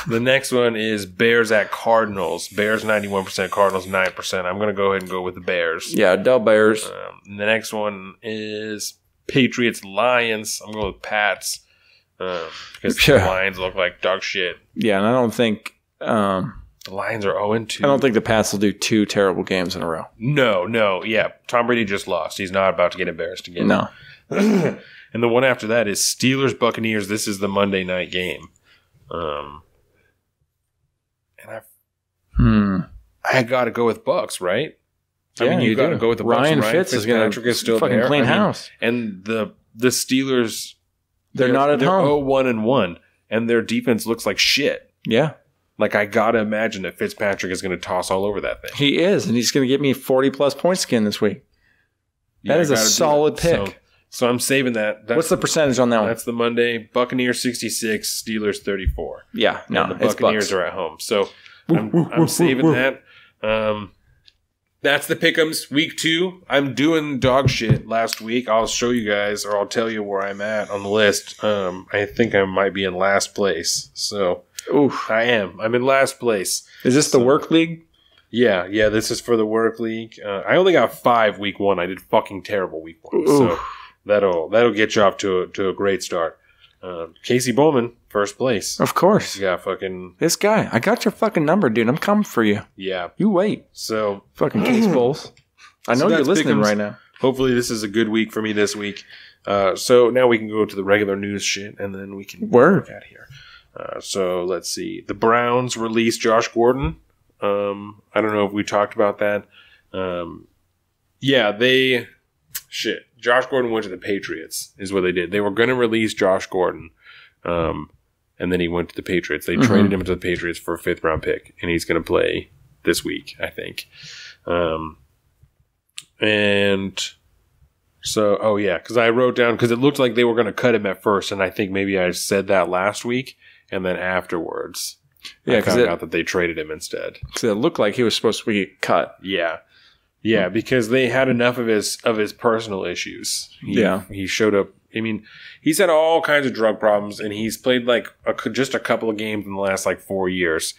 The next one is Bears at Cardinals. Bears 91%, Cardinals 9%. I'm going to go ahead and go with the Bears. Yeah, Del Bears. The next one is Patriots Lions. I'm going with Pats because the Lions look like dog shit. Yeah, and I don't think the Lions are 0-2. I don't think the Pats will do 2 terrible games in a row. No. Yeah, Tom Brady just lost. He's not about to get embarrassed again. No. And the one after that is Steelers Buccaneers. This is the Monday night game. I got to go with Bucks, right? Yeah, I mean, you got to go with the Bucks. Ryan Fitz is going to still fucking there. clean house. And the Steelers, they're not at home. 0-1-1, and their defense looks like shit. Yeah. Like, I got to imagine that Fitzpatrick is going to toss all over that thing. He is, and he's going to get me 40-plus points again this week. That is a solid pick. So I'm saving that. What's the percentage on that one? That's the Monday. Buccaneers 66, Steelers 34. Yeah, no, and the Buccaneers are at home. So I'm saving that. that's the pick'ems week 2. I'm doing dog shit last week. I'll show you guys, or I'll tell you where I'm at on the list. I think I might be in last place. So Oof. I am. I'm in last place. Is this the work league? Yeah. This is for the work league. I only got 5 week 1. I did fucking terrible week 1. So that'll get you off to a great start. Casey Bowman, first place. Of course. Yeah, fucking this guy. I got your fucking number, dude. I'm coming for you. Yeah. You wait. So fucking Case Bowles. I know you're listening right now. Hopefully this is a good week for me this week. So now we can go to the regular news shit, and then we can work out here. So let's see. The Browns released Josh Gordon. I don't know if we talked about that. Josh Gordon went to the Patriots, is what they did. They were going to release Josh Gordon, and then he went to the Patriots. They traded him to the Patriots for a 5th round pick, and he's going to play this week, I think. And so, because I wrote down, because it looked like they were going to cut him at first, and I think maybe I said that last week, and then afterwards, I found out that they traded him instead. So it looked like he was supposed to be cut. Yeah, because they had enough of his personal issues. He showed up. I mean, he's had all kinds of drug problems, and he's played like just a couple of games in the last 4 years.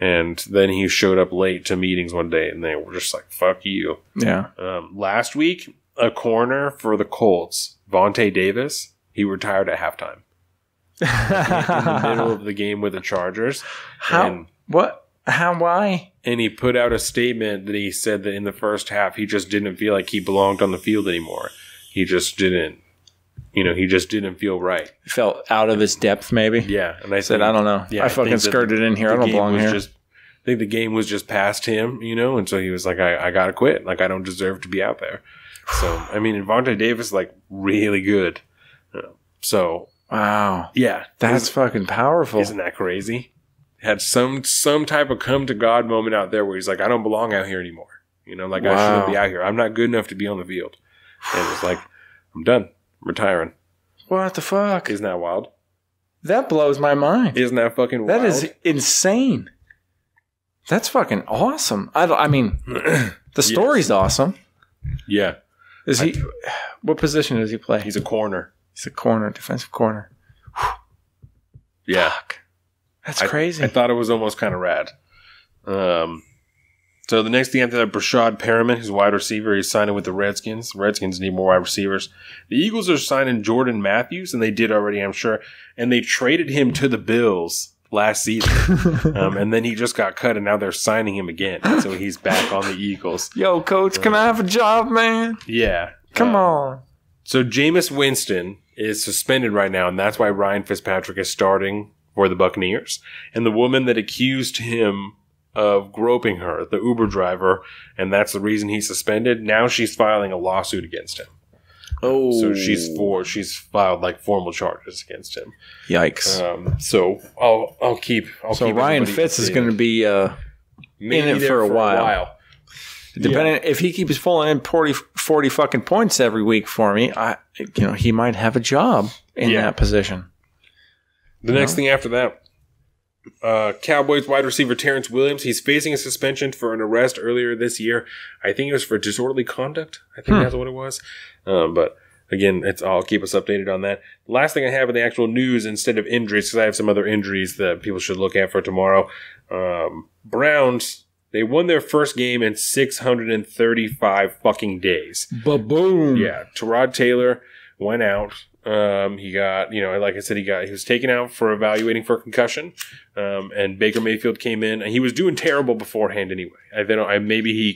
And then he showed up late to meetings one day, and they were just like, "Fuck you." Yeah. Last week, a corner for the Colts, Vontae Davis, he retired at halftime in the middle of the game with the Chargers. Why? And he put out a statement that he said that in the first half, he just didn't feel like he belonged on the field anymore. He just didn't, he just didn't feel right. He felt out of his depth, maybe. Yeah. And I said, I don't know. I fucking skirted in here. I don't belong here. I think the game was just past him, and so he was like, I got to quit. Like, I don't deserve to be out there. So, I mean, Vontae Davis, really good. So. Wow. Yeah. That's fucking powerful. Isn't that crazy? Had some type of come to God moment out there where he's like, I don't belong out here anymore. I shouldn't be out here. I'm not good enough to be on the field. And it's like, I'm done. I'm retiring. What the fuck? Isn't that wild? That blows my mind. Isn't that fucking wild? That is insane. That's fucking awesome. I mean, the story's awesome. Yeah. What position does he play? He's a corner. He's a corner, defensive corner. Yeah. Fuck. That's crazy. I thought it was almost kind of rad. So the next thing after that, Brashad Perriman, who's a wide receiver, he's signing with the Redskins. The Redskins need more wide receivers. The Eagles are signing Jordan Matthews, and they did already, I'm sure. And they traded him to the Bills last season. And then he just got cut, and now they're signing him again. So he's back on the Eagles. Yo, coach, can I have a job, man? Yeah. Come on. So Jameis Winston is suspended right now, and that's why Ryan Fitzpatrick is starting for the Buccaneers. And the woman that accused him of groping her, the Uber driver, and that's the reason he's suspended, now she's filing a lawsuit against him. Oh. So she's filed formal charges against him. Yikes. So I'll keep Ryan Fitz is going to be in it for a while. Depending if he keeps pulling in 40 fucking points every week for me, he might have a job in that position. The next thing after that, Cowboys wide receiver Terrence Williams, he's facing a suspension for an arrest earlier this year. I think it was for disorderly conduct. I think that's what it was. But again, I'll keep us updated on that. The last thing I have in the actual news, instead of injuries, because I have some other injuries that people should look at for tomorrow. Browns, they won their first game in 635 fucking days. Ba-boom. Yeah. Tyrod Taylor went out. He got, like I said, he was taken out for evaluating for concussion. And Baker Mayfield came in, and he was doing terrible beforehand anyway. Maybe he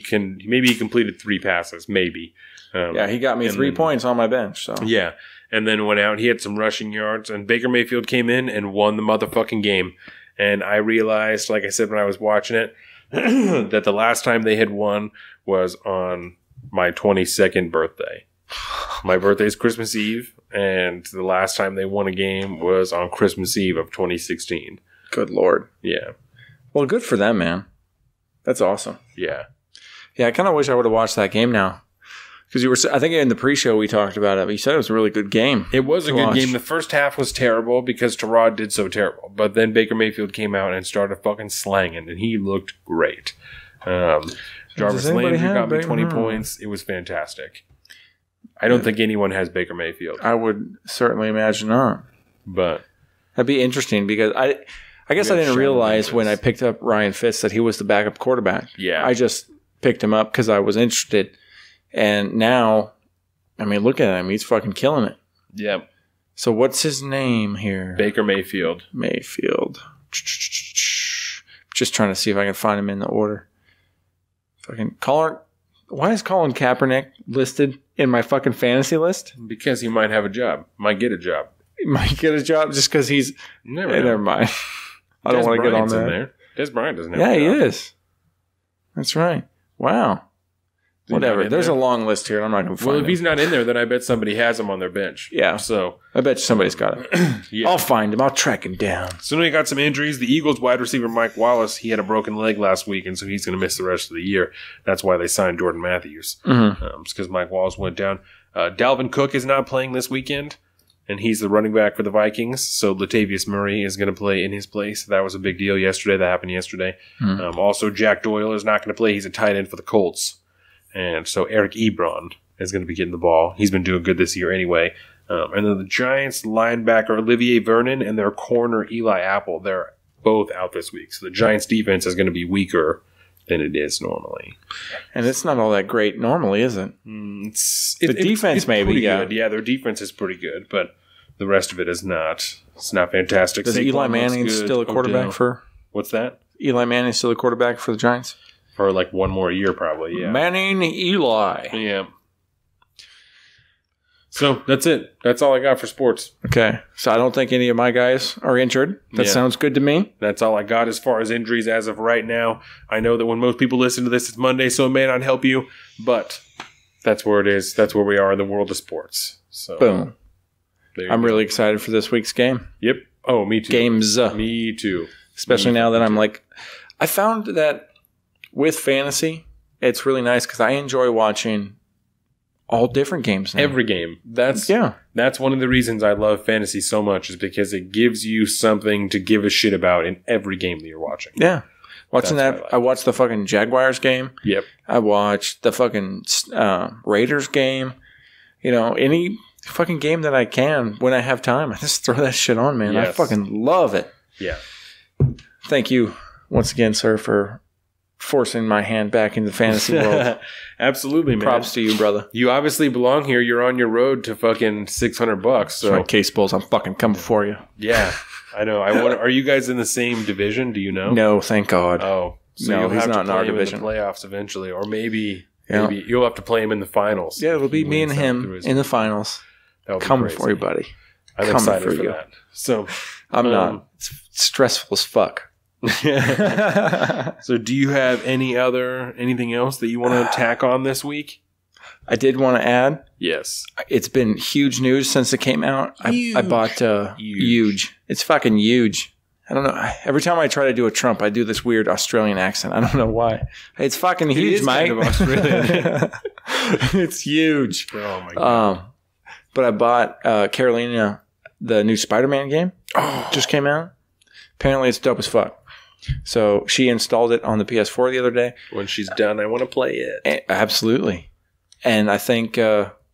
completed 3 passes, maybe. He got me 3 points on my bench. So yeah, and then went out. He had some rushing yards, and Baker Mayfield came in and won the motherfucking game. And I realized, like I said when I was watching it, that the last time they had won was on my 22nd birthday. My birthday is Christmas Eve, and the last time they won a game was on Christmas Eve of 2016. Good Lord. Yeah. Well, good for them, man. That's awesome. Yeah. Yeah, I kind of wish I would have watched that game now. Because I think in the pre-show we talked about it, but you said it was a really good game. It was a good game. The first half was terrible because Tyrod did so terrible. But then Baker Mayfield came out and started fucking slanging, and he looked great. Jarvis Landry got me 20 points. It was fantastic. I don't think anyone has Baker Mayfield. I would certainly imagine not. But that'd be interesting because I guess I didn't realize when I picked up Ryan Fitz that he was the backup quarterback. Yeah. I just picked him up because I was interested. And now, I mean, look at him. He's fucking killing it. Yep. So what's his name here? Baker Mayfield. Just trying to see if I can find him in the order. Fucking Colin. Why is Colin Kaepernick listed in my fucking fantasy list? Because he might have a job. Might get a job. He might get a job just because he's... Never mind. I don't want to get on that. There. Des Bryant doesn't have a job. Yeah, he is. That's right. Wow. Whatever. There's a long list here. I'm not going to find Well, if him. he's not in there, then I bet somebody has him on their bench. Yeah. So I bet somebody's got him. Yeah. I'll find him. I'll track him down. So now he got some injuries. The Eagles wide receiver Mike Wallace, he had a broken leg last week, and so he's going to miss the rest of the year. That's why they signed Jordan Matthews. It's because Mike Wallace went down. Dalvin Cook is not playing this weekend, and he's the running back for the Vikings. So Latavius Murray is going to play in his place. That was a big deal yesterday. That happened yesterday. Also, Jack Doyle is not going to play. He's a tight end for the Colts. And so Eric Ebron is going to be getting the ball. He's been doing good this year anyway. And then the Giants linebacker Olivier Vernon and their corner Eli Apple, they're both out this week. So the Giants defense is going to be weaker than it is normally. And it's not all that great normally, is it? The defense it's maybe, good. Yeah, their defense is pretty good, but the rest of it is not. It's not fantastic. Is Eli Manning still a quarterback for? What's that? Eli Manning still a quarterback for the Giants? For like one more year, probably, yeah. Manning, Eli. Yeah. So, that's it. That's all I got for sports. Okay. So, I don't think any of my guys are injured. That sounds good to me. That's all I got as far as injuries as of right now. I know that when most people listen to this, it's Monday, so it may not help you. But that's where it is. That's where we are in the world of sports. So, boom. I'm really excited for this week's game. Yep. Oh, me too. Games. Me too. Especially now that I'm like... I found that... With fantasy, it's really nice because I enjoy watching all different games now. Every game. That's one of the reasons I love fantasy so much is because it gives you something to give a shit about in every game that you're watching. Yeah. Watching that, I watched the fucking Jaguars game. Yep. I watched the fucking Raiders game. You know, any fucking game that I can when I have time. I just throw that shit on, man. Yes. I fucking love it. Yeah. Thank you once again, sir, for forcing my hand back into the fantasy world. Absolutely, man. Props to you, brother. You obviously belong here. You're on your road to fucking $600. So right, Case Bulls, I'm fucking coming for you. Yeah, I know. Are you guys in the same division? Do you know? No, thank God. Oh, so no, you'll he's have not to in play our him division. In the playoffs eventually, or maybe you'll have to play him in the finals. Yeah, it'll be me and him in the finals. Coming for you, buddy. I'm excited for that. So I'm not. It's stressful as fuck. So do you have anything else that you want to tack on this week? I did want to add. Yes. It's been huge news since it came out. I bought huge. It's fucking huge. I don't know. Every time I try to do a Trump, I do this weird Australian accent. I don't know why. It's fucking huge, Mike. Kind of Australian. It's huge. Oh my God. But I bought Carolina, the new Spider-Man game. Just came out. Apparently it's dope as fuck. So she installed it on the PS4 the other day. When she's done, I want to play it. Absolutely. And I think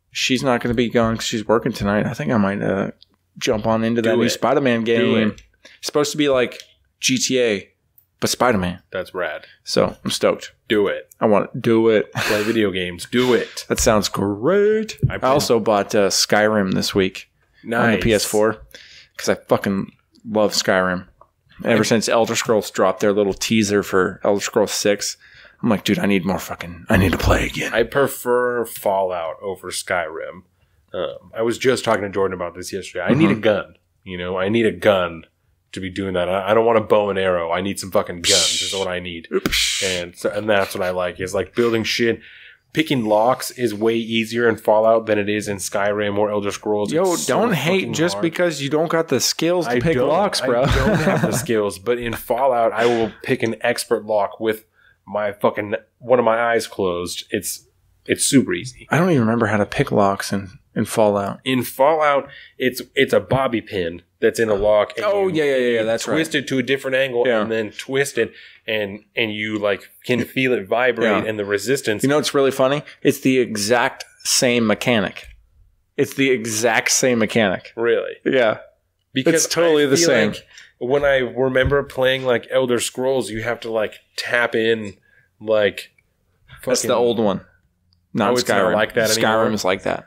she's not going to be gone because she's working tonight. I think I might jump on into that new Spider-Man game. It's supposed to be like GTA, but Spider-Man. That's rad. So I'm stoked. Do it. I want to do it. Play video games. Do it. That sounds great. I also bought Skyrim this week on the PS4 because I fucking love Skyrim. Ever since Elder Scrolls dropped their little teaser for Elder Scrolls 6, I'm like, dude, I need to play again. I prefer Fallout over Skyrim. I was just talking to Jordan about this yesterday. I need a gun. I need a gun to be doing that. I don't want a bow and arrow. I need some fucking guns is what I need. And that's what I like, is like building shit. Picking locks is way easier in Fallout than it is in Skyrim or Elder Scrolls. Yo, don't hate just hard. Because you don't got the skills to pick locks, bro. I don't have the skills, but in Fallout, I will pick an expert lock with my fucking one of my eyes closed. It's super easy. I don't even remember how to pick locks in In Fallout. In Fallout, it's a bobby pin that's in a lock. And That's right. Twist it to a different angle and then twist it, and you like can feel it vibrate and the resistance. You know what's really funny? It's the exact same mechanic. Really? Yeah. Because it's totally the same. Like when I remember playing like Elder Scrolls, you have to like tap in like. That's the old one. Not Skyrim. Not like that anymore? Skyrim is like that.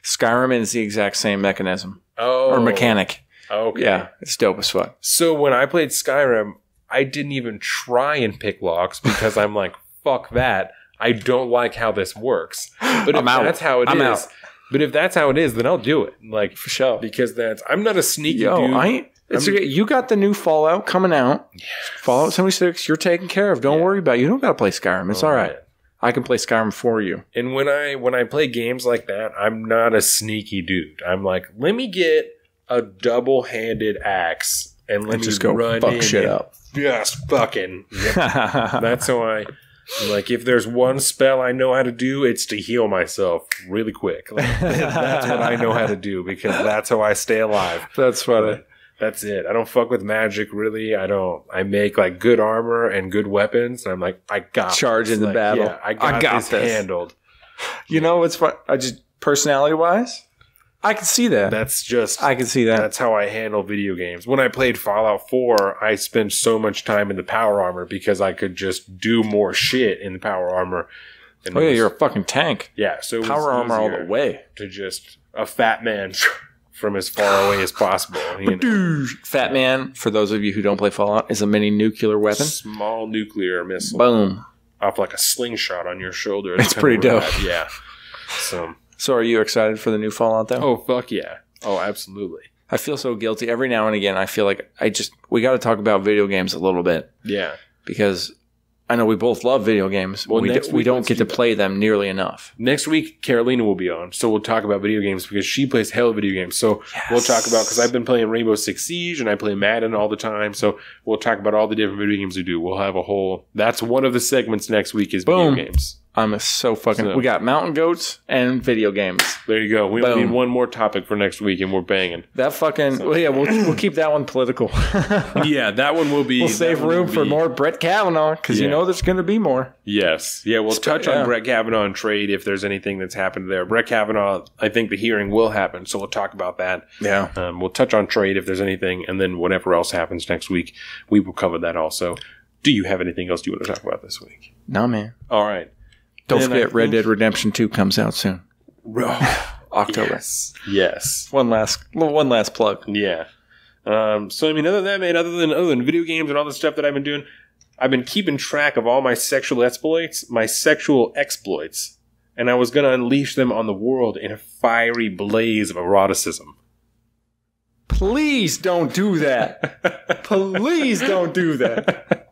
Skyrim is the exact same mechanism. Oh. Or mechanic. Okay. Yeah. It's dope as fuck. So when I played Skyrim, I didn't even try and pick locks because I'm like, fuck that. I don't like how this works. But if that's how it is. But if that's how it is, then I'll do it. Like, for sure. Because I'm not a sneaky dude. It's okay. You got the new Fallout coming out. Yes. Fallout 76, you're taken care of. Don't worry about it. You don't got to play Skyrim. It's all right. Man. I can play Skyrim for you. And when I play games like that, I'm not a sneaky dude. I'm like, let me get a double-handed axe and let me just go run fuck shit up. Just fucking. Yep. That's how like, if there's one spell I know how to do, it's to heal myself really quick. Like, that's what I know how to do because that's how I stay alive. That's funny. That's it. I don't fuck with magic, really. I make, like, good armor and good weapons. And I'm like, I got Charge this. in the battle. Yeah, I got this handled. You know what's fun? Personality-wise, I can see that. I can see that. That's how I handle video games. When I played Fallout 4, I spent so much time in the power armor because I could just do more shit in the power armor. And you're a fucking tank. Yeah, so power armor all the way. To just a fat man from as far away as possible. You know? Fat man, for those of you who don't play Fallout, is a mini nuclear weapon. Small nuclear missile. Boom. Off like a slingshot on your shoulder. It's pretty dope. Yeah. So are you excited for the new Fallout, though? Oh, fuck yeah. Oh, absolutely. I feel so guilty. Every now and again, I feel like we got to talk about video games a little bit. Yeah. Because I know we both love video games, but we don't get to play them nearly enough. Next week, Carolina will be on, so we'll talk about video games because she plays hell of video games. So we'll talk about, because I've been playing Rainbow Six Siege and I play Madden all the time, so we'll talk about all the different video games we do. We'll have that's one of the segments next week is video games. I'm so fucking... we got mountain goats and video games. There you go. We only need one more topic for next week and we're banging. That fucking... we'll keep that one political. Yeah, that one will be... We'll save room for more Brett Kavanaugh because you know there's going to be more. Yes. Yeah, we'll touch on Brett Kavanaugh and trade if there's anything that's happened there. Brett Kavanaugh, I think the hearing will happen, so we'll talk about that. Yeah. We'll touch on trade if there's anything, and then whatever else happens next week, we will cover that also. Do you have anything else you want to talk about this week? No, man. All right. Don't forget, Red Dead Redemption 2 comes out soon. October. Yes. One last plug. Yeah. So I mean, other than that, man, other than video games and all the stuff that I've been doing, I've been keeping track of all my sexual exploits, and I was going to unleash them on the world in a fiery blaze of eroticism. Please don't do that. Please don't do that.